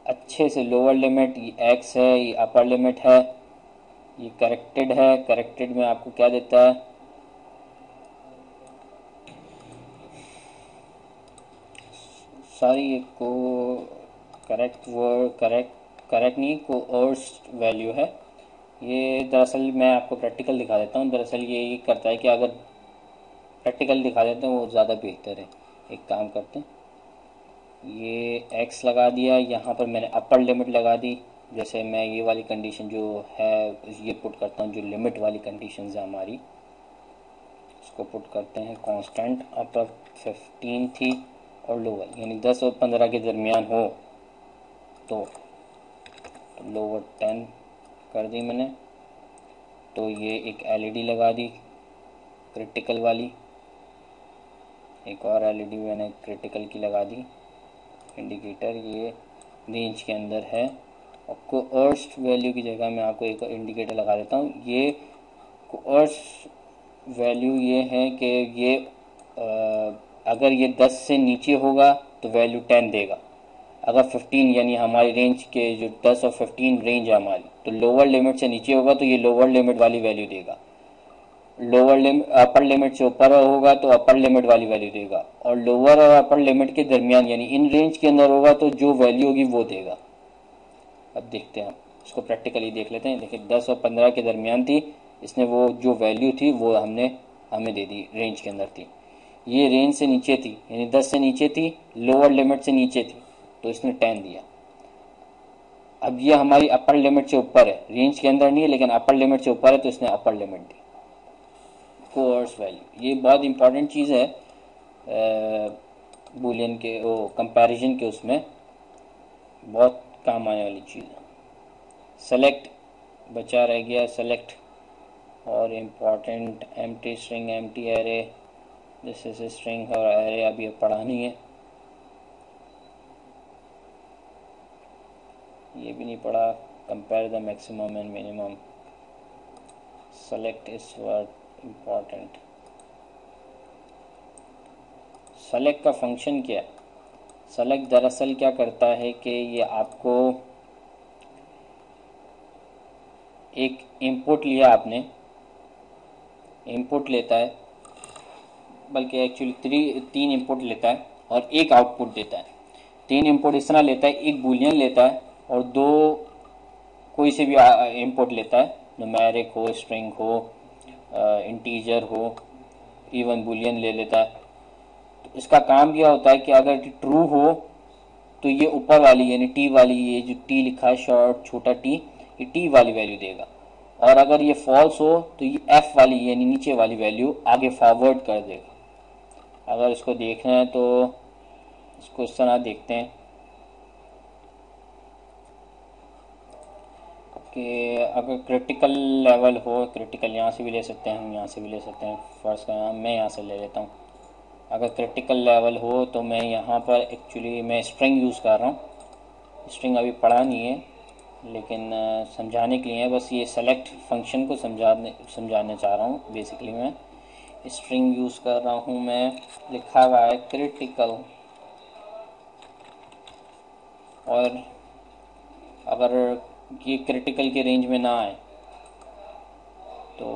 अच्छे से लोअर लिमिट ये एक्स है, ये अपर लिमिट है, ये करेक्टेड है। करेक्टेड में आपको क्या देता है, सॉरी को करेक्ट वर्ड, करेक्ट नहीं, कोर्स वैल्यू है ये। दरअसल मैं आपको प्रैक्टिकल दिखा देता हूँ। दरअसल ये करता है कि अगर प्रैक्टिकल दिखा देते हैं वो ज़्यादा बेहतर है। एक काम करते हैं, ये एक्स लगा दिया, यहाँ पर मैंने अपर लिमिट लगा दी। जैसे मैं ये वाली कंडीशन जो है ये पुट करता हूँ, जो लिमिट वाली कंडीशन है हमारी, इसको पुट करते हैं कांस्टेंट। अपर 15 थी और लोअर यानी 10 और 15 के दरमियान हो तो लोअर 10 कर दी मैंने। तो ये एक एलईडी लगा दी क्रिटिकल वाली, एक और एलईडी मैंने क्रिटिकल की लगा दी इंडिकेटर, ये रेंज के अंदर है। और कोर्स्ट वैल्यू की जगह मैं आपको एक इंडिकेटर लगा देता हूँ। ये कोर्स्ट वैल्यू ये है कि ये अगर ये 10 से नीचे होगा तो वैल्यू 10 देगा, अगर 15 यानी हमारी रेंज के जो 10 और 15 रेंज है हमारी, तो लोअर लिमिट से नीचे होगा तो ये लोअर लिमिट वाली वैल्यू देगा, लोअर लिमिट अपर लिमिट से ऊपर होगा तो अपर लिमिट वाली वैल्यू देगा, और लोअर और अपर लिमिट के दरमियान यानी इन रेंज के अंदर होगा तो जो वैल्यू होगी वो देगा। अब देखते हैं, इसको प्रैक्टिकली देख लेते हैं। देखिए 10 और 15 के दरमियान थी, इसने वो जो वैल्यू थी वो हमें दे दी, रेंज के अंदर थी। ये रेंज से नीचे थी यानी 10 से नीचे थी, लोअर लिमिट से नीचे थी, तो इसने 10 दिया। अब ये हमारी अपर लिमिट से ऊपर है, रेंज के अंदर नहीं है लेकिन अपर लिमिट से ऊपर है, तो इसने अपर लिमिट दी। कोर्स वैल्यू ये बहुत इंपॉर्टेंट चीज़ है बूलियन के वो कंपैरिजन के, उसमें बहुत काम आने वाली चीज़ है। सेलेक्ट बचा रह गया, सेलेक्ट और important empty string, empty array, this is string और एरे अभी पढ़ा नहीं है, ये भी नहीं पढ़ा। Compare the maximum and minimum, select is word important. Select का फंक्शन क्या है? सेलेक्ट दरअसल क्या करता है कि ये आपको एक इनपुट लिया, आपने इनपुट लेता है, बल्कि एक्चुअली 3 इनपुट लेता है और एक आउटपुट देता है। 3 इनपुट इस तरह लेता है, एक बूलियन लेता है और 2 कोई से भी इनपुट लेता है, न्यूमेरिक हो, स्ट्रिंग हो, इंटीजर हो, इवन बूलियन ले लेता है। तो इसका काम यह होता है कि अगर ट्रू हो तो ये ऊपर वाली यानी टी वाली, ये जो टी लिखा है शॉर्ट छोटा टी, ये टी वाली वैल्यू देगा, और अगर ये फॉल्स हो तो ये एफ वाली यानी नीचे वाली वैल्यू आगे फॉरवर्ड कर देगा। अगर इसको देखना है तो इसको इस तरह देखते हैं कि अगर क्रिटिकल लेवल हो, क्रिटिकल यहाँ से भी ले सकते हैं हम, यहाँ से भी ले सकते हैं, फर्स्ट का मैं यहाँ से ले लेता हूँ। अगर क्रिटिकल लेवल हो तो मैं यहाँ पर एक्चुअली मैं स्ट्रिंग यूज़ कर रहा हूँ। स्ट्रिंग अभी पढ़ा नहीं है लेकिन समझाने के लिए है, बस ये सेलेक्ट फंक्शन को समझाने चाह रहा हूँ। बेसिकली मैं स्ट्रिंग यूज़ कर रहा हूँ, मैं लिखा हुआ है क्रिटिकल, और अगर ये क्रिटिकल के रेंज में ना आए तो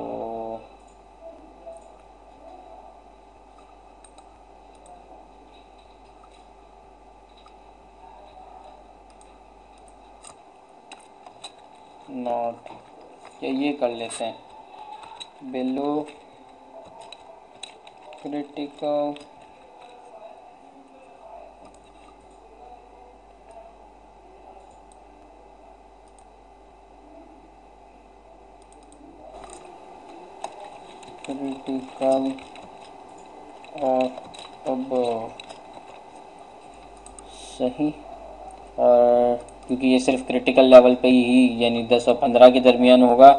नॉट, या ये कर लेते हैं बिलो क्रिटिकल क्रिटिकल और अब सही, और क्योंकि ये सिर्फ क्रिटिकल लेवल पे ही यानी 10 और 15 के दरमियान होगा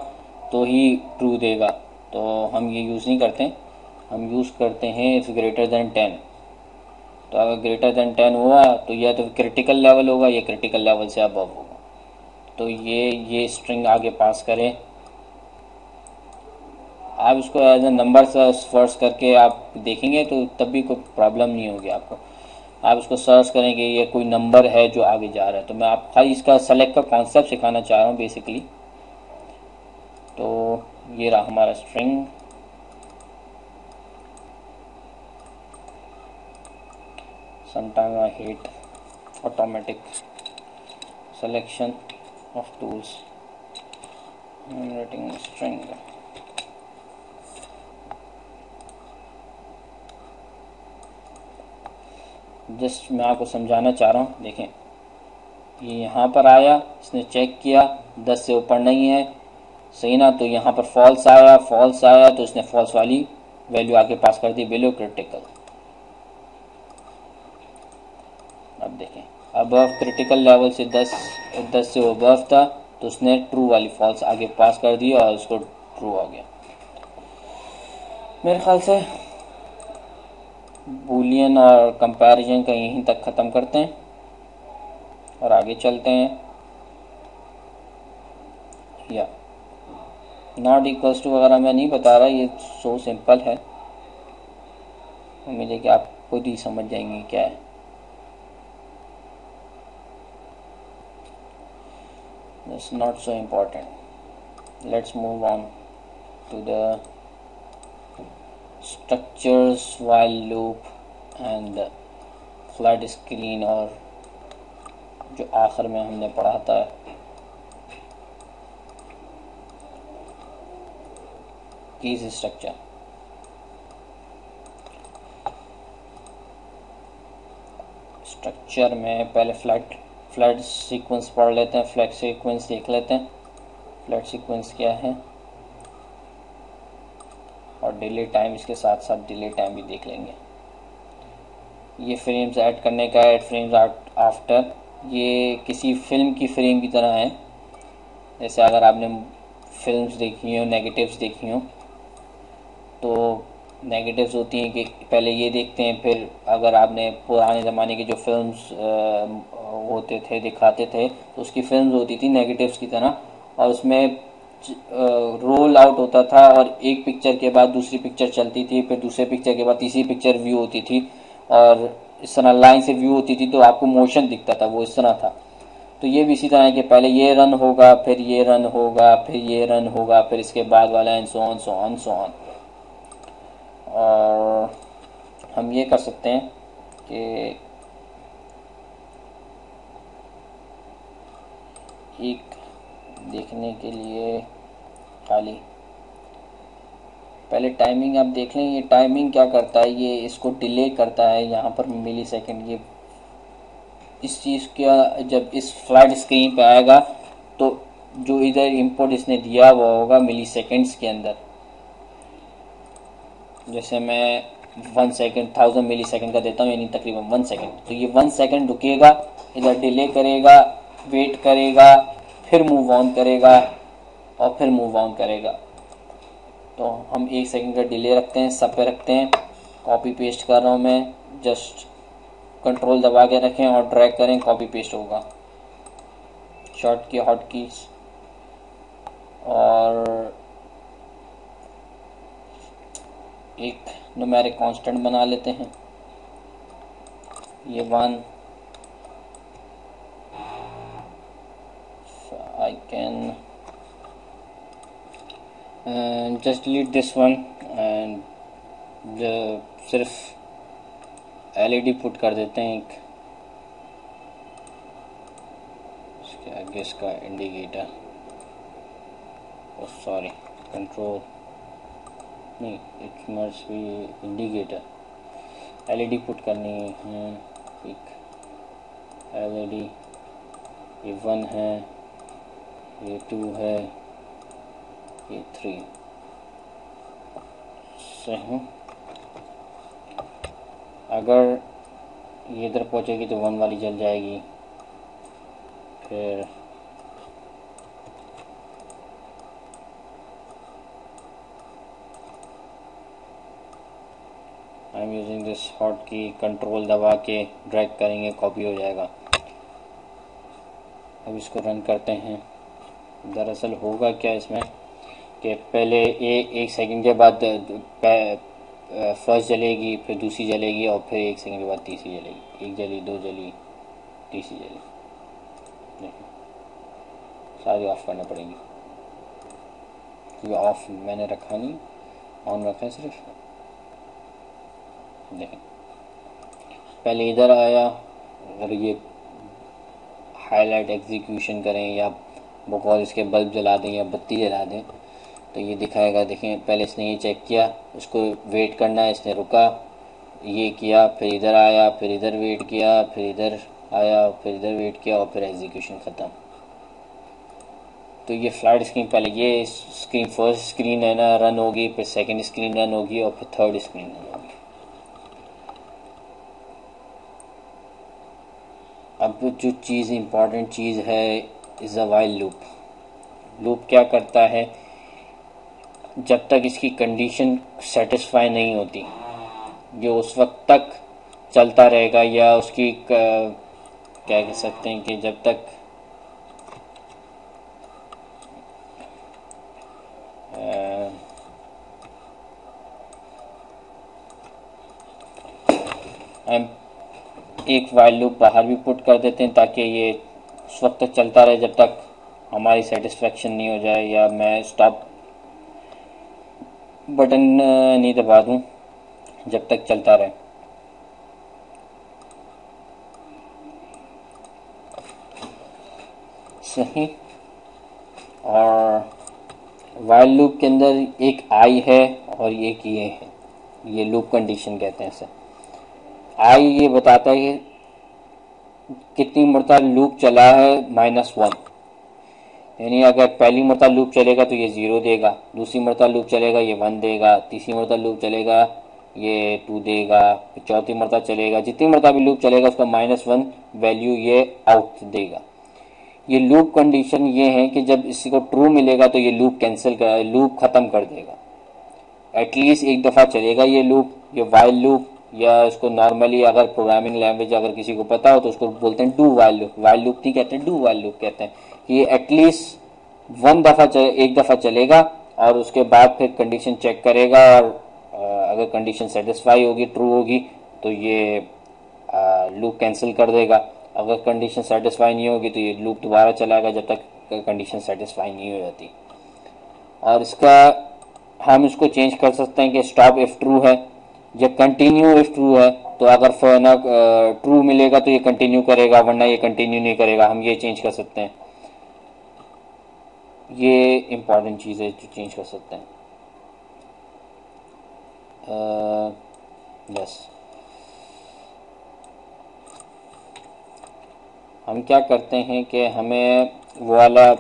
तो ही ट्रू देगा, तो हम ये यूज़ नहीं करते, हम यूज़ करते हैं इफ़ ग्रेटर दैन 10। तो अगर ग्रेटर दैन 10 हुआ तो या तो क्रिटिकल लेवल होगा या क्रिटिकल लेवल से अबव होगा, तो ये स्ट्रिंग आगे पास करें। आप इसको एज ए नंबर सर्च करके आप देखेंगे तो तब भी कोई प्रॉब्लम नहीं होगी आपको। आप इसको सर्च करेंगे ये कोई नंबर है जो आगे जा रहा है, तो मैं आप खाली इसका सेलेक्ट का कॉन्सेप्ट सिखाना चाह रहा हूँ बेसिकली। तो ये रहा हमारा string, sometime I hate automatic selection of tools. I'm writing a string. Just मैं आपको समझाना चाह रहा हूँ, देखें ये यहाँ पर आया, इसने चेक किया 10 से ऊपर नहीं है, सही ना, तो यहाँ पर फॉल्स आया तो इसने फॉल्स वाली वैल्यू आगे पास कर दी, बिलो क्रिटिकल। अब देखें अबव क्रिटिकल लेवल से 10 से अबव था तो उसने ट्रू वाली फॉल्स आगे पास कर दी और उसको ट्रू आ गया। मेरे ख्याल से बूलियन और कंपैरिजन का यहीं तक ख़त्म करते हैं और आगे चलते हैं। या नॉट इक्वल्स टू वगैरह मैं नहीं बता रहा, ये सो सिंपल है, उम्मीद है कि आप खुद ही समझ जाएंगे क्या है। That's not so important. Let's move on to the structures while loop and the flat screen, और जो आखिर में हमने पढ़ा था कीज स्ट्रक्चर। स्ट्रक्चर में पहले फ्लैट सीक्वेंस पढ़ लेते हैं, फ्लैट सीक्वेंस देख लेते हैं। फ्लैट सीक्वेंस क्या है और डिले टाइम, इसके साथ साथ डिले टाइम भी देख लेंगे। ये फ्रेम्स ऐड करने का, ऐड फ्रेम्स आफ्टर, ये किसी फिल्म की फ्रेम की तरह है। जैसे अगर आपने फिल्म्स देखी हो, नेगेटिव्स देखी हो, तो नेगेटिव्स होती हैं कि पहले ये देखते हैं, फिर अगर आपने पुराने ज़माने की जो फिल्म्स होते थे दिखाते थे तो उसकी फिल्म्स होती थी नेगेटिव्स की तरह, और उसमें रोल आउट होता था और एक पिक्चर के बाद दूसरी पिक्चर चलती थी, फिर दूसरे पिक्चर के बाद तीसरी पिक्चर व्यू होती थी, और इस तरह लाइन से व्यू होती थी, तो आपको मोशन दिखता था, वो इस तरह था। तो ये भी इसी तरह है कि पहले ये रन होगा, फिर ये रन होगा, फिर ये रन होगा, फिर इसके बाद वाला and so on so on so on. और हम ये कर सकते हैं कि एक देखने के लिए खाली पहले टाइमिंग आप देख लें। ये टाइमिंग क्या करता है, ये इसको डिले करता है यहाँ पर मिली सेकेंड। ये इस चीज़ का जब इस फ्लैट स्क्रीन पे आएगा तो जो इधर इंपुट इसने दिया हुआ होगा मिली सेकेंड्स के अंदर, जैसे मैं 1 सेकेंड 1000 मिली सेकेंड का देता हूँ, यानी तकरीबन 1 सेकेंड, तो ये 1 सेकेंड रुकेगा, इधर डिले करेगा, वेट करेगा, फिर मूव ऑन करेगा और फिर मूव ऑन करेगा। तो हम 1 सेकेंड का डिले रखते हैं, सब पे रखते हैं। कॉपी पेस्ट कर रहा हूँ मैं, जस्ट कंट्रोल दबा के रखें और ड्रैग करें, कॉपी पेस्ट होगा। शॉर्ट की हॉट कीज, और एक न्यूमेरिक कांस्टेंट बना लेते हैं, ये 1। I can just delete this one and सिर्फ LED पुट कर देते हैं एक, इसके आगे इसका इंडिकेटर, सॉरी कंट्रोल नहीं, it must be indicator. LED put करनी है, एक LED, ये 1 है, ये 2 है, ये 3, सही। अगर ये इधर पहुंचेगी तो 1 वाली जल जाएगी। फिर I am using this hot की, कंट्रोल दबा के ड्रैग करेंगे, कॉपी हो जाएगा। अब इसको रन करते हैं। दरअसल होगा क्या इसमें कि पहले एक सेकंड के बाद फर्स्ट जलेगी, फिर दूसरी जलेगी और फिर 1 सेकंड के बाद तीसरी जलेगी। 1 जली, 2 जली, तीसरी जली। देखिए सारी ऑफ करना पड़ेगी क्योंकि ऑफ मैंने रखा नहीं, ऑन रखा है सिर्फ। देखें पहले इधर आया, अगर ये हाईलाइट एग्जीक्यूशन करें या बकौल इसके बल्ब जला दें या बत्ती जला दें तो ये दिखाएगा। देखें पहले इसने ये चेक किया, उसको वेट करना है, इसने रुका, ये किया, फिर इधर आया, फिर इधर वेट किया, फिर इधर आया, फिर इधर वेट किया और फिर एग्जीक्यूशन ख़त्म। तो ये फ्लाइट स्क्रीन, पहले ये स्क्रीन फर्स्ट स्क्रीन है ना रन होगी, फिर सेकंड स्क्रीन रन होगी और फिर थर्ड स्क्रीन रन होगी। अब जो चीज़ इम्पॉर्टेंट चीज़ है is a while loop. Loop क्या करता है, जब तक इसकी कंडीशन सेटिस्फाई नहीं होती ये उस वक्त तक चलता रहेगा, या उसकी क्या कह सकते हैं कि जब तक हम एक वाइल लूप बाहर भी पुट कर देते हैं ताकि ये उस वक्त तक चलता रहे जब तक हमारी सेटिस्फेक्शन नहीं हो जाए, या मैं स्टॉप बटन नहीं दबा दूं जब तक चलता रहे। सही। और वाइल लूप के अंदर एक आई है और एक ये है, ये लूप कंडीशन कहते हैं इसे। आई ये बताता है कि कितनी मरतबा लूप चला है -1, यानी अगर पहली मरतबा लूप चलेगा तो ये 0 देगा, दूसरी मरतबा लूप चलेगा ये 1 देगा, तीसरी मरतबा लूप चलेगा ये 2 देगा, चौथी मरतबा चलेगा, जितनी मरतबा भी लूप चलेगा उसका -1 वैल्यू ये आउट देगा। ये लूप कंडीशन ये है कि जब इसी को ट्रू मिलेगा तो ये लूप कैंसिल कर, लूप खत्म कर देगा। एटलीस्ट एक दफ़ा चलेगा ये लूप, ये वाइल लूप, या इसको नॉर्मली अगर प्रोग्रामिंग लैंग्वेज अगर किसी को पता हो तो उसको बोलते हैं do while loop. While loop नहीं कहते, डू वाइल लूप कहते हैं कि ये एटलीस्ट एक दफ़ा चलेगा और उसके बाद फिर कंडीशन चेक करेगा, और अगर कंडीशन सेटिस्फाई होगी, ट्रू होगी तो ये लूप कैंसिल कर देगा। अगर कंडीशन सेटिस्फाई नहीं होगी तो ये लूप दोबारा चलाएगा जब तक कंडीशन सेटिस्फाई नहीं हो जाती। और इसका हम इसको चेंज कर सकते हैं कि स्टॉप इफ ट्रू है या कंटिन्यू इफ ट्रू है, तो अगर ट्रू मिलेगा तो ये कंटिन्यू करेगा, वरना ये कंटिन्यू नहीं करेगा। हम ये चेंज कर सकते हैं, ये इंपॉर्टेंट चीज़ है जो चेंज कर सकते हैं। बस हम क्या करते हैं कि हमें वो वाला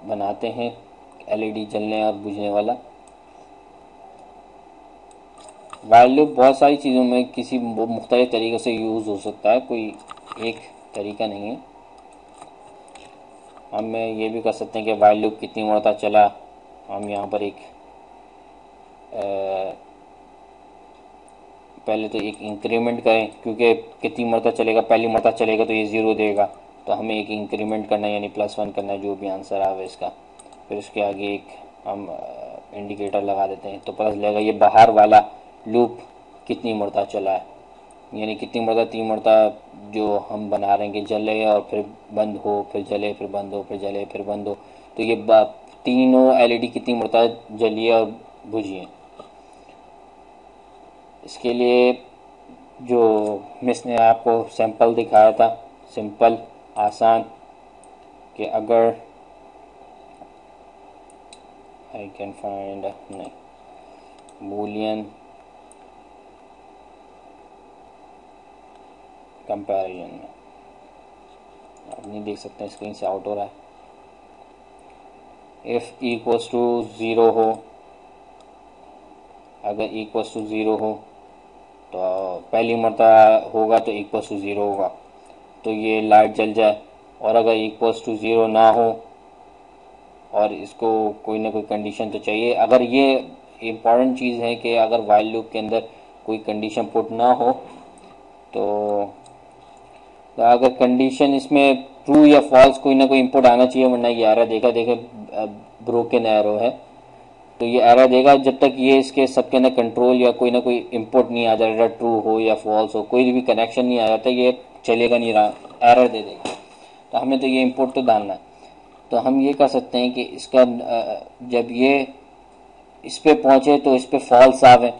बनाते हैं एलईडी जलने और बुझने वाला। वाइल लूप बहुत सारी चीज़ों में किसी मुख्तलिफ तरीक़े से यूज़ हो सकता है, कोई एक तरीका नहीं है। हम ये भी कर सकते हैं कि वाइल लूप कितनी मरतबा चला, हम यहाँ पर एक पहले तो एक इंक्रीमेंट करें, क्योंकि कितनी मरतबा चलेगा, पहली मरतबा चलेगा तो ये 0 देगा, तो हमें एक इंक्रीमेंट करना है यानी +1 करना है जो भी आंसर आवे इसका। फिर उसके आगे एक हम इंडिकेटर लगा देते हैं तो पता चलेगा ये बाहर वाला लूप कितनी मरतबा चला है, यानी कितनी मरतबा, 3 मरतबा जो हम बना रहे हैं कि जले और फिर बंद हो, फिर जले, फिर बंद हो, फिर जले, फिर बंद हो। तो ये तीनों एलईडी कितनी मरतबा जली है और बुझी है। इसके लिए जो मिस ने आपको सैंपल दिखाया था, सिंपल आसान, कि अगर आई कैन फाइंड नहीं बूलियन कंपैरिजन में, आप नहीं देख सकते स्क्रीन से आउट हो रहा है। इफ इक्वल्स टू 0 हो अगर इक्वल्स टू ज़ीरो हो तो पहली मरतबा होगा तो इक्वल्स टू ज़ीरो होगा तो ये लाइट जल जाए, और अगर इक्वल्स टू ज़ीरो ना हो और इसको कोई ना कोई कंडीशन तो चाहिए। अगर ये इम्पॉर्टेंट चीज़ है कि अगर वाइल लूप के अंदर कोई कंडीशन पुट ना हो तो अगर कंडीशन इसमें ट्रू या फॉल्स कोई ना कोई इनपुट आना चाहिए, वरना ये एरर देगा। देखे ब्रोकन एरो है तो ये एरर देगा जब तक ये इसके सबके अंदर कंट्रोल या कोई ना कोई इनपुट नहीं आ जाता, ट्रू हो या फॉल्स हो, कोई भी कनेक्शन नहीं आ जाता, ये चलेगा नहीं रहा, एरर दे देगा। तो हमें तो ये इनपुट तो डालना है। तो हम ये कर सकते हैं कि इसका जब ये इस पे पहुंचे तो इस पे फॉल्स आवे,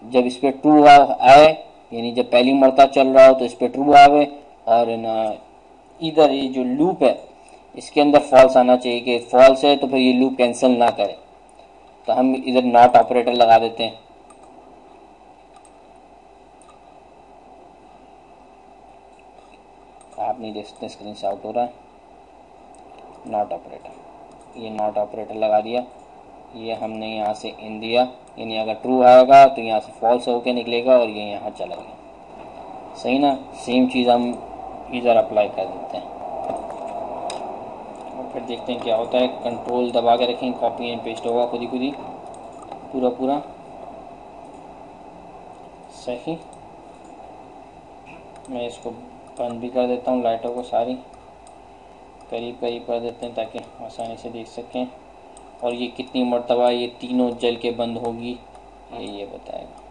जब इस पे ट्रू आए यानी जब पहली मरतबा चल रहा हो तो इस पे ट्रू आवे, और इधर ये जो लूप है इसके अंदर फॉल्स आना चाहिए कि फॉल्स है तो फिर ये लूप कैंसिल ना करे। तो हम इधर नॉट ऑपरेटर लगा देते हैं। आप नहीं देख सकते, स्क्रीन से आउट हो रहा है। नॉट ऑपरेटर, ये नॉट ऑपरेटर लगा दिया। ये हमने यहाँ से इन दिया, यानी अगर ट्रू आएगा तो यहाँ से फॉल्स होके निकलेगा और ये यहाँ चला गया। सही ना? सेम चीज़ हम इधर अप्लाई कर देते हैं और फिर देखते हैं क्या होता है। कंट्रोल दबा के रखें, कॉपी एंड पेस्ट होगा खुद ही पूरा पूरा सही। मैं इसको बंद भी कर देता हूँ, लाइटों को सारी करीब करीब कर देते हैं ताकि आसानी से देख सकें। और ये कितनी मरतबा ये तीनों जल के बंद होगी ये बताएगा।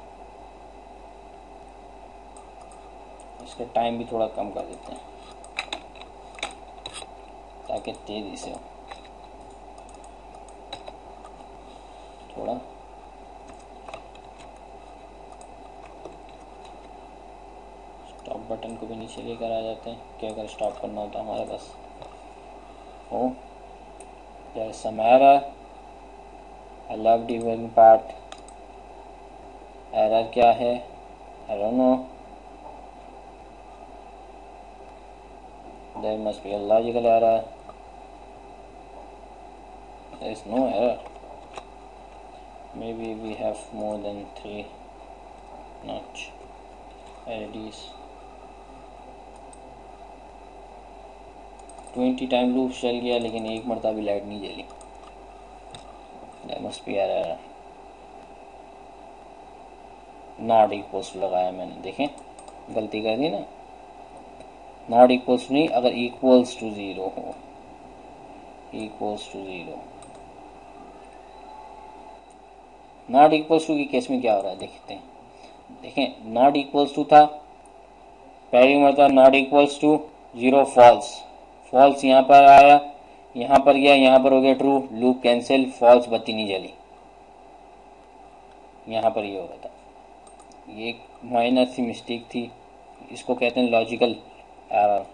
इसका टाइम भी थोड़ा कम कर देते हैं ताकि तेज़ी से हो थोड़ा। स्टॉप बटन को भी नीचे लेकर आ जाते हैं कि अगर स्टॉप करना होता हमारे पास हो। There is some error. I love debugging part. Error क्या है? I don't know. There must be a logical error. There is no error. Maybe we have more than 3 notch LEDs. 20 time loop चल गया लेकिन एक मरतबा भी light नहीं जली। There must be error. Not equals लगाया मैंने, देखें गलती कर दी ना। नॉट इक्वल्स नहीं, अगर इक्वल्स टू ज़ीरो हो, equals to zero. Not equals to की केस में क्या हो रहा है देखते हैं। देखें नॉट इक्वल्स टू था, पहली मरतबा not equals to zero false, false यहाँ पर आया, यहाँ पर गया, यहाँ पर हो गया ट्रू, लूप कैंसिल, फॉल्स बत्ती नहीं जली। यहाँ पर ये हो रहा था, ये एक माइनर सी मिस्टेक थी, इसको कहते हैं लॉजिकल एरर।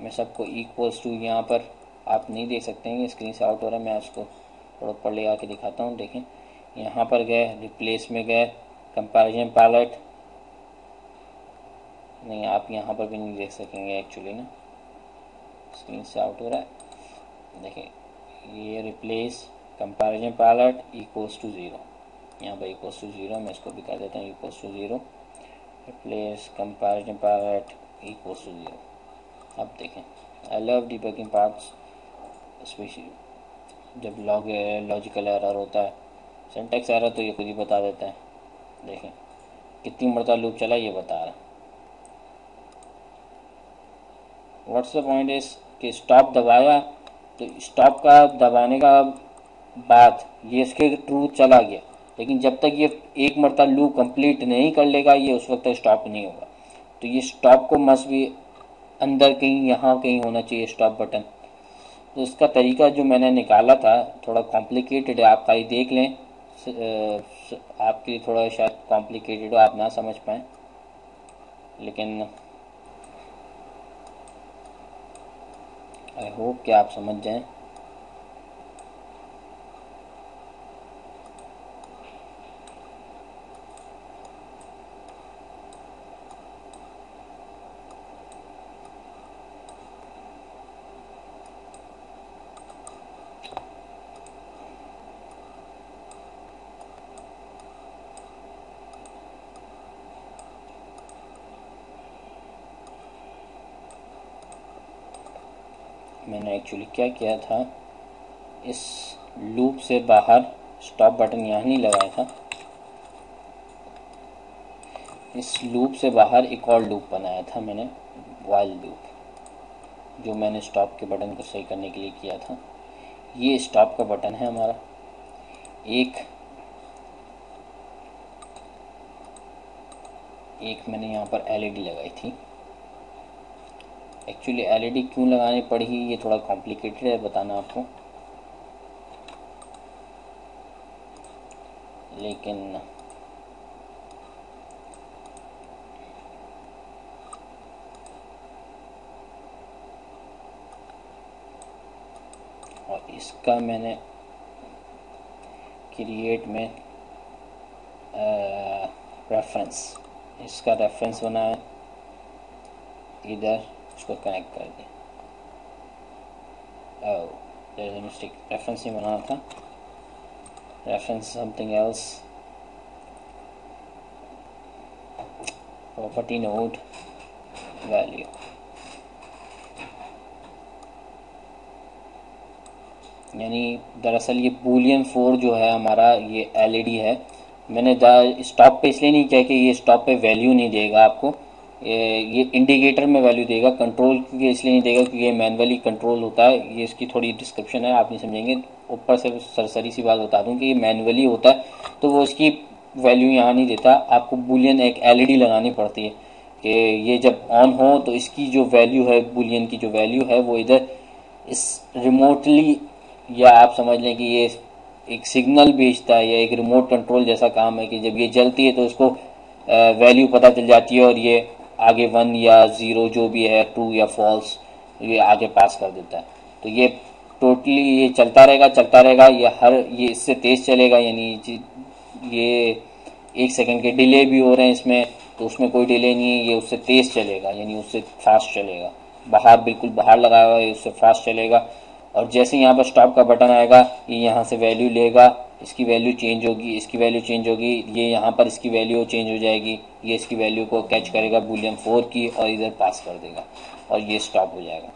मैं सबको इक्वल्स टू यहाँ पर आप नहीं देख सकते हैं, स्क्रीन से आउट हो रहा है, मैं उसको थोड़ा ऊपर ले आके दिखाता हूँ। देखें यहाँ पर गए, रिप्लेस में गए, कंपैरिजन पैलेट, नहीं आप यहाँ पर भी नहीं देख सकेंगे एक्चुअली ना, स्क्रीन से आउट हो रहा है। देखें ये replace comparison palette equals to zero, यहाँ पर इक्वल्स टू ज़ीरो, मैं इसको भी कर देता हूँ equals to zero, replace comparison palette equals to zero. अब देखें I love debugging parts, specially जब लॉजिकल एरर होता है, सिंटैक्स एरर तो ये खुद ही बता देता है। देखें कितनी मरतबा लूप चला ये बता रहा है। व्हाट्स द पॉइंट इज कि स्टॉप दबाया तो स्टॉप का दबाने का बाद ये इसके ट्रू चला गया, लेकिन जब तक ये एक मरतबा लूप कंप्लीट नहीं कर लेगा ये उस वक्त तक स्टॉप नहीं होगा। तो ये स्टॉप को मस्ट भी अंदर कहीं यहाँ कहीं होना चाहिए स्टॉप बटन। तो इसका तरीका जो मैंने निकाला था थोड़ा कॉम्प्लिकेटेड है, आप खाली देख लें, आपके लिए थोड़ा शायद कॉम्प्लिकेटेड हो, आप ना समझ पाएँ, लेकिन आई होप कि आप समझ जाएं। मैंने एक्चुअली क्या किया था, इस लूप से बाहर स्टॉप बटन यहाँ नहीं लगाया था, इस लूप से बाहर एक और लूप बनाया था मैंने, वाइल लूप, जो मैंने स्टॉप के बटन को सही करने के लिए किया था। ये स्टॉप का बटन है हमारा। एक मैंने यहाँ पर एलईडी लगाई थी। एक्चुअली एलईडी क्यों लगानी पड़ी ये थोड़ा कॉम्प्लिकेटेड है बताना आपको, लेकिन और इसका मैंने क्रिएट में रेफरेंस, इसका रेफरेंस बनाया, इधर इसको कनेक्ट कर दिया। Oh there is a mistake, reference नहीं बनाना था, reference something else, property node value. यानी दरअसल ये बूलियन 4 जो है हमारा, ये एलईडी है। मैंने स्टॉप पे इसलिए नहीं किया कि ये स्टॉप पे वैल्यू नहीं देगा आपको, ये इंडिकेटर में वैल्यू देगा, कंट्रोल के इसलिए नहीं देगा क्योंकि ये मैनुअली कंट्रोल होता है। ये इसकी थोड़ी डिस्क्रिप्शन है, आप नहीं समझेंगे। ऊपर से सरसरी सी बात बता दूं कि ये मैनुअली होता है, तो वो इसकी वैल्यू यहाँ नहीं देता। आपको बूलियन एक एलईडी लगानी पड़ती है कि ये जब ऑन हो तो इसकी जो वैल्यू है, बूलियन की जो वैल्यू है, वो इधर इस रिमोटली, या आप समझ लें कि ये एक सिग्नल भेजता है या एक रिमोट कंट्रोल जैसा काम है कि जब ये जलती है तो इसको वैल्यू पता चल जाती है और ये आगे 1 या 0 जो भी है, ट्रू या फॉल्स, ये आगे पास कर देता है। तो ये टोटली ये चलता रहेगा, ये इससे तेज चलेगा, यानी ये 1 सेकंड के डिले भी हो रहे हैं इसमें, तो उसमें कोई डिले नहीं है, ये उससे तेज चलेगा, यानी उससे फास्ट चलेगा। बाहर बिल्कुल बाहर लगाया हुआ है, उससे फास्ट चलेगा। और जैसे यहाँ पर स्टॉप का बटन आएगा, ये यहाँ से वैल्यू लेगा, इसकी वैल्यू चेंज होगी, इसकी वैल्यू चेंज होगी, ये यहाँ पर इसकी वैल्यू चेंज हो जाएगी, ये इसकी वैल्यू को कैच करेगा बूलियन 4 की और इधर पास कर देगा और ये स्टॉप हो जाएगा।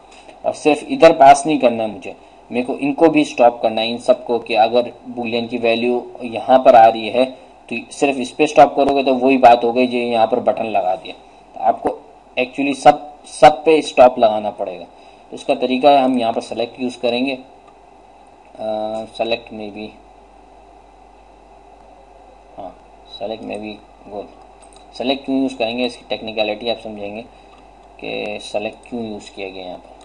और सिर्फ इधर पास नहीं करना है मुझे, मेरे को इनको भी स्टॉप करना है, इन सबको, कि अगर बूलियन की वैल्यू यहाँ पर आ रही है तो सिर्फ इस पर स्टॉप करोगे तो वही बात हो गई जो यहाँ पर बटन लगा दिया। तो आपको एक्चुअली सब पे स्टॉप लगाना पड़ेगा। तो इसका तरीका है, हम यहाँ पर सेलेक्ट यूज़ करेंगे, सेलेक्ट में भी, हाँ सेलेक्ट में भी गोल। सेलेक्ट क्यों यूज़ करेंगे, इसकी टेक्निकलिटी आप समझेंगे कि सेलेक्ट क्यों यूज़ किया गया यहाँ पर।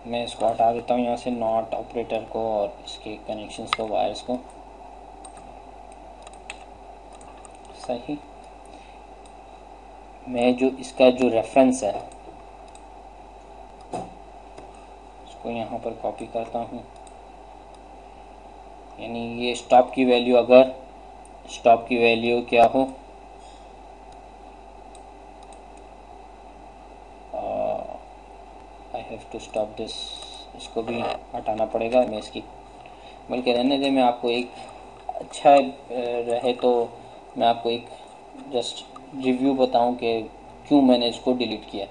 मैं इसको हटा देता हूँ यहाँ से, नॉट ऑपरेटर को और इसके कनेक्शंस को, वायर्स को। सही, मैं जो इसका जो रेफरेंस है इसको यहाँ पर कॉपी करता हूँ। यानी ये स्टॉप की वैल्यू, अगर स्टॉप की वैल्यू क्या हो, I have to stop this, इसको भी हटाना पड़ेगा। मैं इसकी बल्कि रहने दे, मैं आपको एक अच्छा रहे तो मैं आपको एक जस्ट रिव्यू बताऊं कि क्यों मैंने इसको डिलीट किया।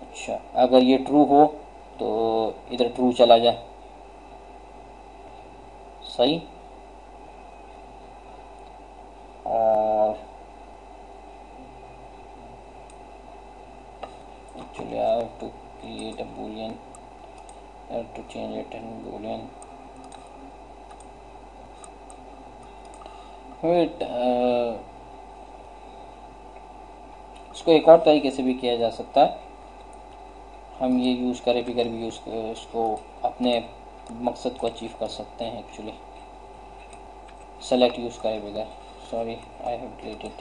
अच्छा, अगर ये ट्रू हो तो इधर ट्रू चला जाए, सही। और actually I have to create a Boolean, I have to change it in boolean. Wait, इसको एक और तरीके से भी किया जा सकता है। हम ये यूज़ करें बिगर भी यूज़, इसको अपने मकसद को अचीव कर सकते हैं। एक्चुअली सेलेक्ट यूज़ करें बिगर, सॉरी आई हैव डिलीटेड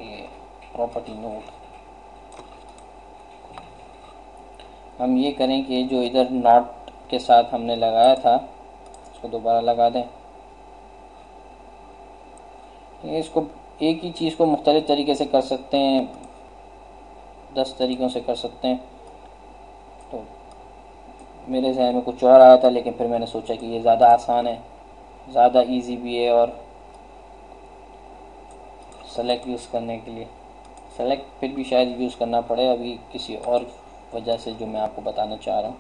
ये प्रॉपर्टी नोड। हम ये करें कि जो इधर नॉट के साथ हमने लगाया था इसको दोबारा लगा दें। इसको एक ही चीज़ को मुख्तलिफ तरीके से कर सकते हैं, 10 तरीक़ों से कर सकते हैं। तो मेरे ज़हन में कुछ और आया था, लेकिन फिर मैंने सोचा कि ये ज़्यादा आसान है, ज़्यादा इजी भी है और सेलेक्ट यूज़ करने के लिए। सेलेक्ट फिर भी शायद यूज़ करना पड़े अभी किसी और वजह से जो मैं आपको बताना चाह रहा हूँ।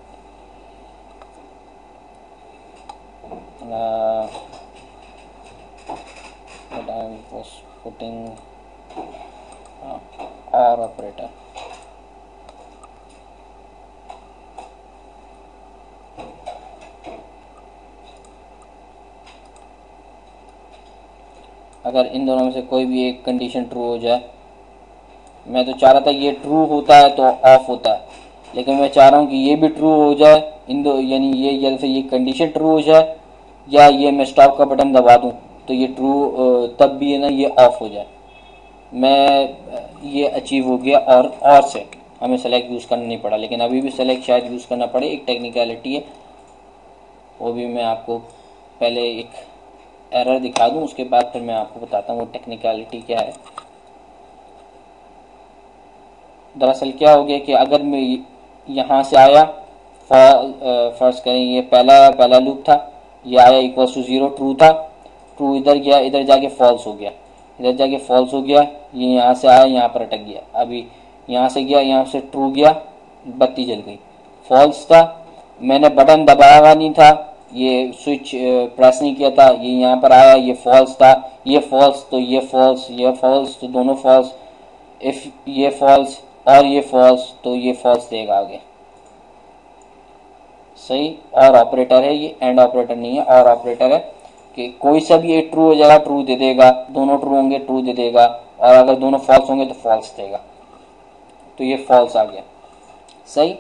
but I was putting or operator। अगर इन दोनों में से कोई भी एक कंडीशन ट्रू हो जाए, मैं तो चाह रहा था ये ट्रू होता है तो ऑफ होता है, लेकिन मैं चाह रहा हूँ कि ये भी ट्रू हो जाए, इन दो यानी ये जैसे ये कंडीशन ट्रू हो जाए या ये मैं स्टॉप का बटन दबा दूँ तो ये ट्रू तब भी है ना ये ऑफ हो जाए। मैं ये अचीव हो गया और से हमें सेलेक्ट यूज़ करना नहीं पड़ा, लेकिन अभी भी सेलेक्ट शायद यूज़ करना पड़े। एक टेक्निकलिटी है, वो भी मैं आपको पहले एक एरर दिखा दूं, उसके बाद फिर मैं आपको बताता हूँ वो टेक्निकलिटी क्या है। दरअसल क्या हो गया कि अगर मैं यहाँ से आया, फर्स्ट करें ये पहला लूप था, ये आया इक्वल्स टू 0 ट्रू था, ट्रू इधर गया, इधर जाके फॉल्स हो गया, इधर जाके फॉल्स हो गया, ये यहाँ से आया यहाँ पर अटक गया, अभी यहाँ से गया यहाँ से ट्रू गया, बत्ती जल गई, फॉल्स था, मैंने बटन दबाया हुआ नहीं था, ये स्विच प्रेस नहीं किया था, ये यहाँ पर आया, ये फॉल्स था, ये फॉल्स तो ये फॉल्स, ये फॉल्स तो दोनों फॉल्स, इफ ये फॉल्स और ये फॉल्स तो ये फॉल्स देगा आगे। सही, और ऑपरेटर है ये, एंड ऑपरेटर नहीं है, और ऑपरेटर है कि कोई सा भी एक ट्रू हो जाएगा ट्रू दे देगा, दोनों ट्रू होंगे ट्रू दे देगा, और अगर दोनों फॉल्स होंगे तो फॉल्स देगा, तो ये फॉल्स आ गया। सही,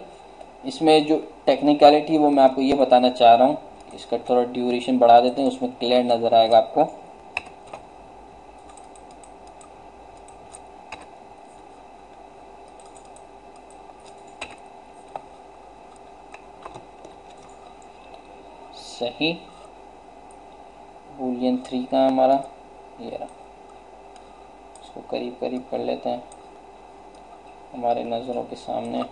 इसमें जो टेक्निकलिटी वो मैं आपको ये बताना चाह रहा हूँ, इसका थोड़ा ड्यूरेशन बढ़ा देते हैं, उसमें क्लियर नजर आएगा आपको। सही, बूलियन 3 का हमारा ये रहा, इसको करीब करीब कर लेते हैं हमारे नज़रों के सामने।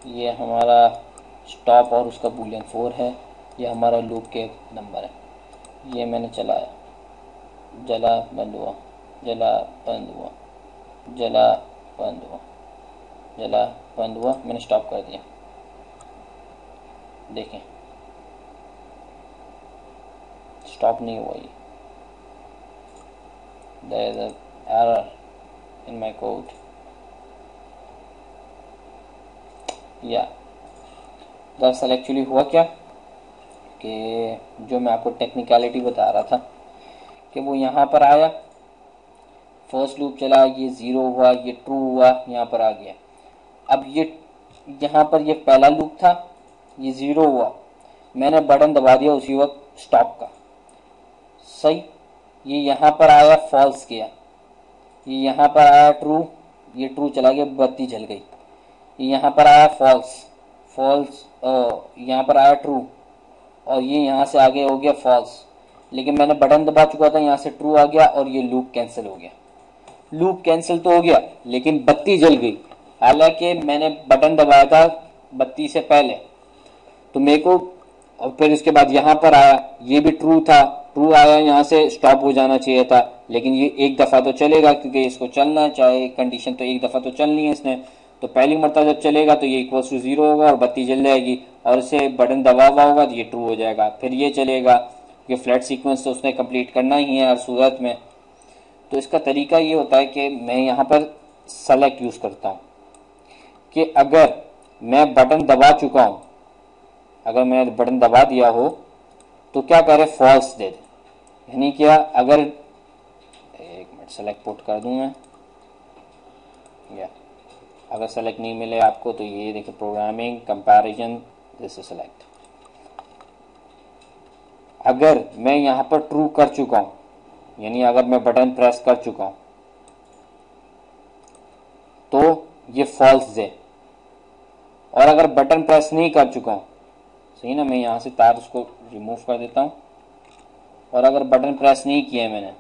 ये हमारा स्टॉप और उसका बूलियन 4 है, ये हमारा लूप के नंबर है, ये मैंने चलाया, जला बंद हुआ, जला बंद हुआ, जला बंद हुआ, जला बंद हुआ, मैंने स्टॉप कर दिया। देखें स्टॉप नहीं हुआ, ये there is a error in my code. या दरअसल एक्चुअली हुआ क्या कि जो मैं आपको टेक्निकलिटी बता रहा था कि वो यहाँ पर आया, फर्स्ट लूप चला, ये 0 हुआ, ये ट्रू हुआ, यहाँ पर आ गया। अब ये यहाँ पर ये पहला लूप था, ये 0 हुआ, मैंने बटन दबा दिया उसी वक्त स्टॉप का। सही, ये यहाँ पर आया फॉल्स किया, ये यहाँ पर आया ट्रू, ये ट्रू चला गया, बत्ती जल गई, ये यहाँ पर आया फॉल्स, फॉल्स यहाँ पर आया ट्रू, और ये यहाँ से आगे हो गया फॉल्स, लेकिन मैंने बटन दबा चुका था, यहाँ से ट्रू आ गया और ये लूप कैंसिल हो गया। लूप कैंसिल तो हो गया लेकिन बत्ती जल गई, हालांकि मैंने बटन दबाया था बत्ती से पहले, तो मेरे को, और फिर उसके बाद यहाँ पर आया, ये भी ट्रू था, ट्रू आया, यहाँ से स्टॉप हो जाना चाहिए था, लेकिन ये एक दफ़ा तो चलेगा क्योंकि इसको चलना चाहे कंडीशन तो एक दफ़ा तो चलनी है इसने, तो पहली मरतबा जब चलेगा तो ये इक्वल्स टू 0 होगा और बत्ती जल जाएगी, और इसे बटन दबा हुआ होगा तो ये ट्रू हो जाएगा, फिर ये चलेगा, ये फ्लैट सीक्वेंस तो उसने कंप्लीट करना ही है हर सूरत में। तो इसका तरीका ये होता है कि मैं यहाँ पर सेलेक्ट यूज़ करता हूँ कि अगर मैं बटन दबा चुका हूँ, अगर मैं बटन दबा दिया हो तो क्या करे, फॉल्स दे दे, यानी क्या, अगर एक मिनट सेलेक्ट पुट कर दूं मैं, या अगर सेलेक्ट नहीं मिले आपको तो ये देखिए programming comparison this is select, अगर मैं यहाँ पर ट्रू कर चुका हूँ, यानी अगर मैं बटन प्रेस कर चुका हूँ तो ये फॉल्स दे, और अगर बटन प्रेस नहीं कर चुका हूँ, सही ना, मैं यहाँ से तार उसको रिमूव कर देता हूँ, और अगर बटन प्रेस नहीं किया है मैंने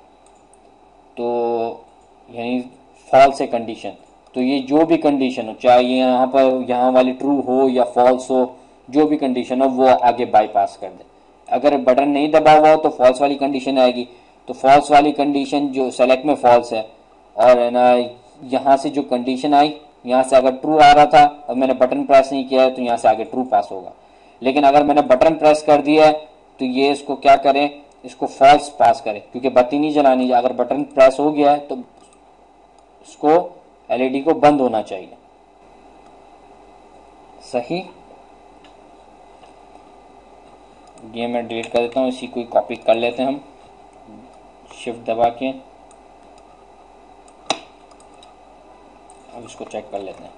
तो यानी फॉल्स है कंडीशन, तो ये जो भी कंडीशन हो, चाहे ये यहाँ पर यहाँ वाली ट्रू हो या फॉल्स हो, जो भी कंडीशन हो वो आगे बाईपास कर दे। अगर बटन नहीं दबा हुआ हो तो फॉल्स वाली कंडीशन आएगी, तो फॉल्स वाली कंडीशन जो सेलेक्ट में फॉल्स है, और है ना यहाँ से जो कंडीशन आई, यहाँ से अगर ट्रू आ रहा था और मैंने बटन प्रेस नहीं किया है तो यहाँ से आगे ट्रू पास होगा। लेकिन अगर मैंने बटन प्रेस कर दिया है तो ये इसको क्या करें, इसको फॉल्स पास करें, क्योंकि बत्ती नहीं जलानी है। अगर बटन प्रेस हो गया है तो इसको एलईडी को बंद होना चाहिए। सही, ये मैं डिलीट कर देता हूँ, इसी को कॉपी कर लेते हैं हम शिफ्ट दबा के। अब इसको चेक कर लेते हैं,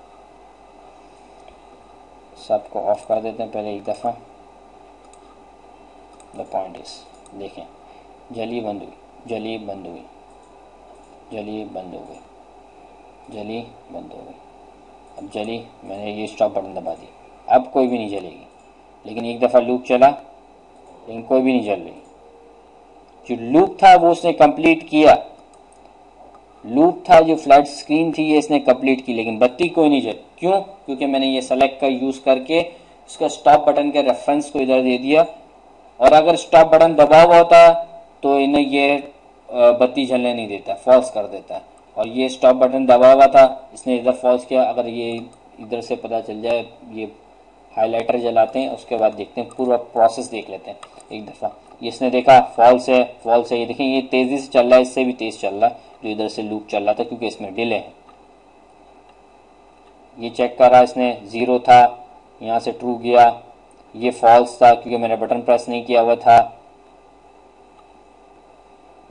सबको ऑफ कर देते हैं पहले एक दफ़ा। द पॉइंट इज, देखें जली बंद हुई, जली बंद हुई, जली बंद हो गई, जली बंद हो गई। अब जली, मैंने ये स्टॉप बटन दबा दिया, अब कोई भी नहीं जलेगी। लेकिन एक दफ़ा लूप चला लेकिन कोई भी नहीं जल रही। जो लूप था वो उसने कंप्लीट किया, लूप था जो फ्लैट स्क्रीन थी ये इसने कंप्लीट की, लेकिन बत्ती कोई नहीं जल। क्यों? क्योंकि मैंने ये सेलेक्ट का यूज करके उसका स्टॉप बटन के रेफरेंस को इधर दे दिया, और अगर स्टॉप बटन दबा हुआ होता तो इन्हें ये बत्ती जलने नहीं देता, फॉल्स कर देता है। और ये स्टॉप बटन दबा हुआ था, इसने इधर फॉल्स किया। अगर ये इधर से पता चल जाए, ये हाइलाइटर जलाते हैं उसके बाद देखते हैं, पूरा प्रोसेस देख लेते हैं एक दफ़ा। इसने देखा फॉल्स है, फॉल्स है। ये देखें ये तेज़ी से चल रहा है, इससे भी तेज़ चल रहा है जो इधर से लूप चल रहा था, क्योंकि इसमें डिले है। ये चेक करा इसने, 0 था, यहाँ से ट्रू गया, ये फॉल्स था क्योंकि मैंने बटन प्रेस नहीं किया हुआ था।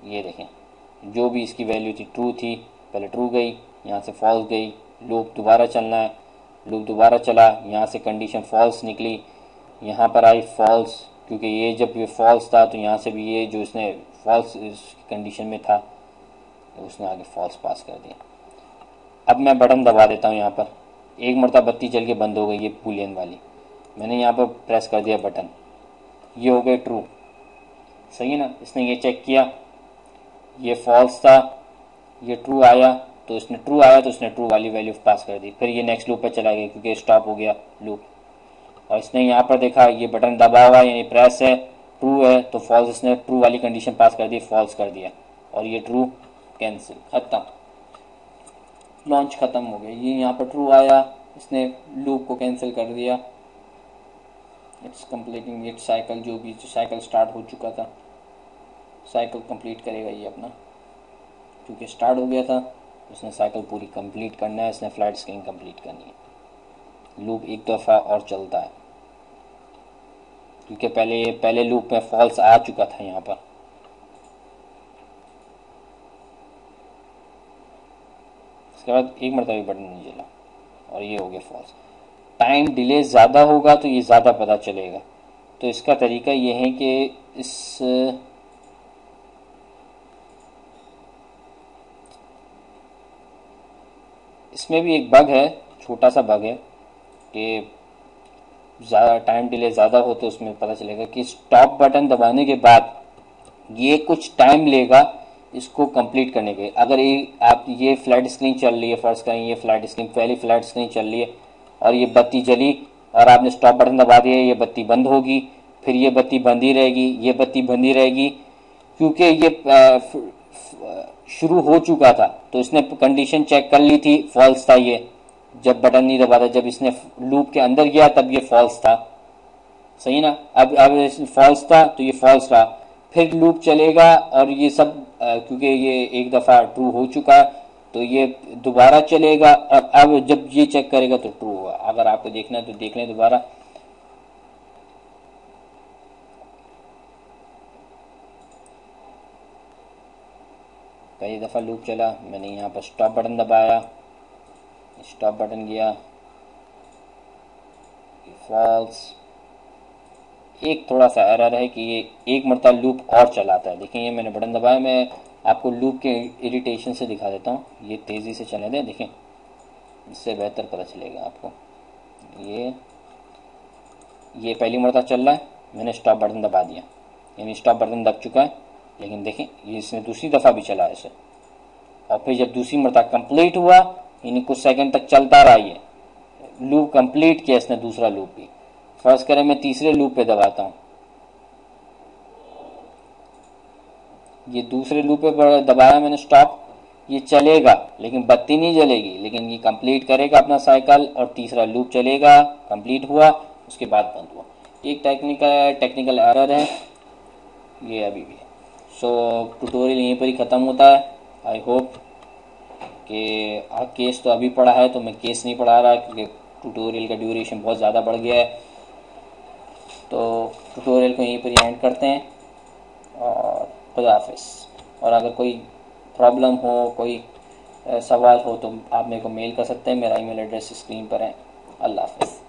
ये देखें जो भी इसकी वैल्यू थी ट्रू थी, पहले ट्रू गई, यहाँ से फॉल्स गई, लूप दोबारा चलना है, लूप दोबारा चला, यहाँ से कंडीशन फॉल्स निकली, यहाँ पर आई फॉल्स, क्योंकि ये जब ये फॉल्स था तो यहाँ से भी ये जो इसने फॉल्स कंडीशन में था तो उसने आगे फॉल्स पास कर दिया। अब मैं बटन दबा देता हूँ, यहाँ पर एक मरतबा बत्ती जल के बंद हो गई, ये बूलियन वाली, मैंने यहाँ पर प्रेस कर दिया बटन, ये हो गए ट्रू। सही है ना? इसने ये चेक किया, ये फॉल्स था, ये ट्रू आया, तो इसने ट्रू आया तो इसने ट्रू वाली वैल्यू पास कर दी। फिर ये नेक्स्ट लूप पे चला गया क्योंकि स्टॉप हो गया लूप, और इसने यहाँ पर देखा ये बटन दबा हुआ यानी प्रेस है, ट्रू है, तो फॉल्स, इसने ट्रू वाली कंडीशन पास कर दी, फॉल्स कर दिया, और ये ट्रू कैंसिल, खत्म, लॉन्च खत्म हो गया। ये यहाँ पर ट्रू आया, इसने लूप को कैंसिल कर दिया। इट्स कंप्लीटिंग इट साइकिल, जो भी साइकिल स्टार्ट हो चुका था साइकिल कंप्लीट करेगा ये अपना, क्योंकि स्टार्ट हो गया था उसने साइकिल पूरी कंप्लीट करना है, इसने फ्लैट स्क्रीन कंप्लीट करनी है। लूप एक दफ़ा और चलता है क्योंकि पहले लूप में फॉल्स आ चुका था यहाँ पर। इसके बाद एक मरतबा बटन नहीं जला और ये हो गया फॉल्स। टाइम डिले ज़्यादा होगा तो ये ज़्यादा पता चलेगा, तो इसका तरीका ये है कि इसमें भी एक बग है, छोटा सा बग है कि ज़्यादा टाइम डिले ज़्यादा हो तो उसमें पता चलेगा कि स्टॉप बटन दबाने के बाद ये कुछ टाइम लेगा इसको कंप्लीट करने के। अगर ये फ्लैट स्क्रीन चल रही है, फर्स्ट करें ये फ्लैट स्क्रीन, पहली फ्लैट स्क्रीन चल रही है और ये बत्ती जली और आपने स्टॉप बटन दबा दिया, ये बत्ती बंद होगी, फिर ये बत्ती बंद ही रहेगी, ये बत्ती बंद ही रहेगी, क्योंकि ये शुरू हो चुका था तो इसने कंडीशन चेक कर ली थी, फॉल्स था ये जब बटन नहीं दबा था। जब इसने लूप के अंदर गया तब ये फॉल्स था, सही ना? अब फॉल्स था तो ये फॉल्स रहा, फिर लूप चलेगा और ये सब क्योंकि ये एक दफ़ा ट्रू हो चुका है तो ये दोबारा चलेगा, और अब जब ये चेक करेगा तो ट्रू होगा। अगर आपको देखना है तो देख लें दोबारा। कई दफ़ा लूप चला, मैंने यहाँ पर स्टॉप बटन दबाया, स्टॉप बटन गया, फॉल्स। एक थोड़ा सा एरर है कि ये एक मरतबा लूप और चलाता है। देखें ये मैंने बटन दबाया, मैं आपको लूप के इरिटेशन से दिखा देता हूँ। ये तेज़ी से चले दें, देखें इससे बेहतर पता चलेगा आपको। ये पहली मरतबा चल रहा है, मैंने स्टॉप बटन दबा दिया, यानी स्टॉप बटन दब चुका है, लेकिन देखें ये इसने दूसरी दफ़ा भी चला इसे, और फिर जब दूसरी मरतबा कंप्लीट हुआ यानी कुछ सेकंड तक चलता रहा, ये लूप कंप्लीट किया इसने दूसरा लूप भी, फर्स्ट करें मैं तीसरे लूप पे दबाता हूँ, ये दूसरे लूप पे दबाया मैंने स्टॉप, ये चलेगा लेकिन बत्ती नहीं जलेगी, लेकिन ये कंप्लीट करेगा अपना साइकिल और तीसरा लूप चलेगा, कंप्लीट हुआ, उसके बाद बंद हुआ। एक टेक्निकल एरर है ये अभी भी। सो ट्यूटोरियल यहीं पर ही ख़त्म होता है। आई होप कि केस तो अभी पढ़ा है, तो मैं केस नहीं पढ़ा रहा क्योंकि ट्यूटोरियल का ड्यूरेशन बहुत ज़्यादा बढ़ गया है। तो ट्यूटोरियल को यहीं पर ही एंड करते हैं और खुदा हाफिज़। और अगर कोई प्रॉब्लम हो, कोई सवाल हो तो आप मेरे को मेल कर सकते हैं, मेरा ईमेल एड्रेस स्क्रीन पर है। अल्लाह हाफिज़।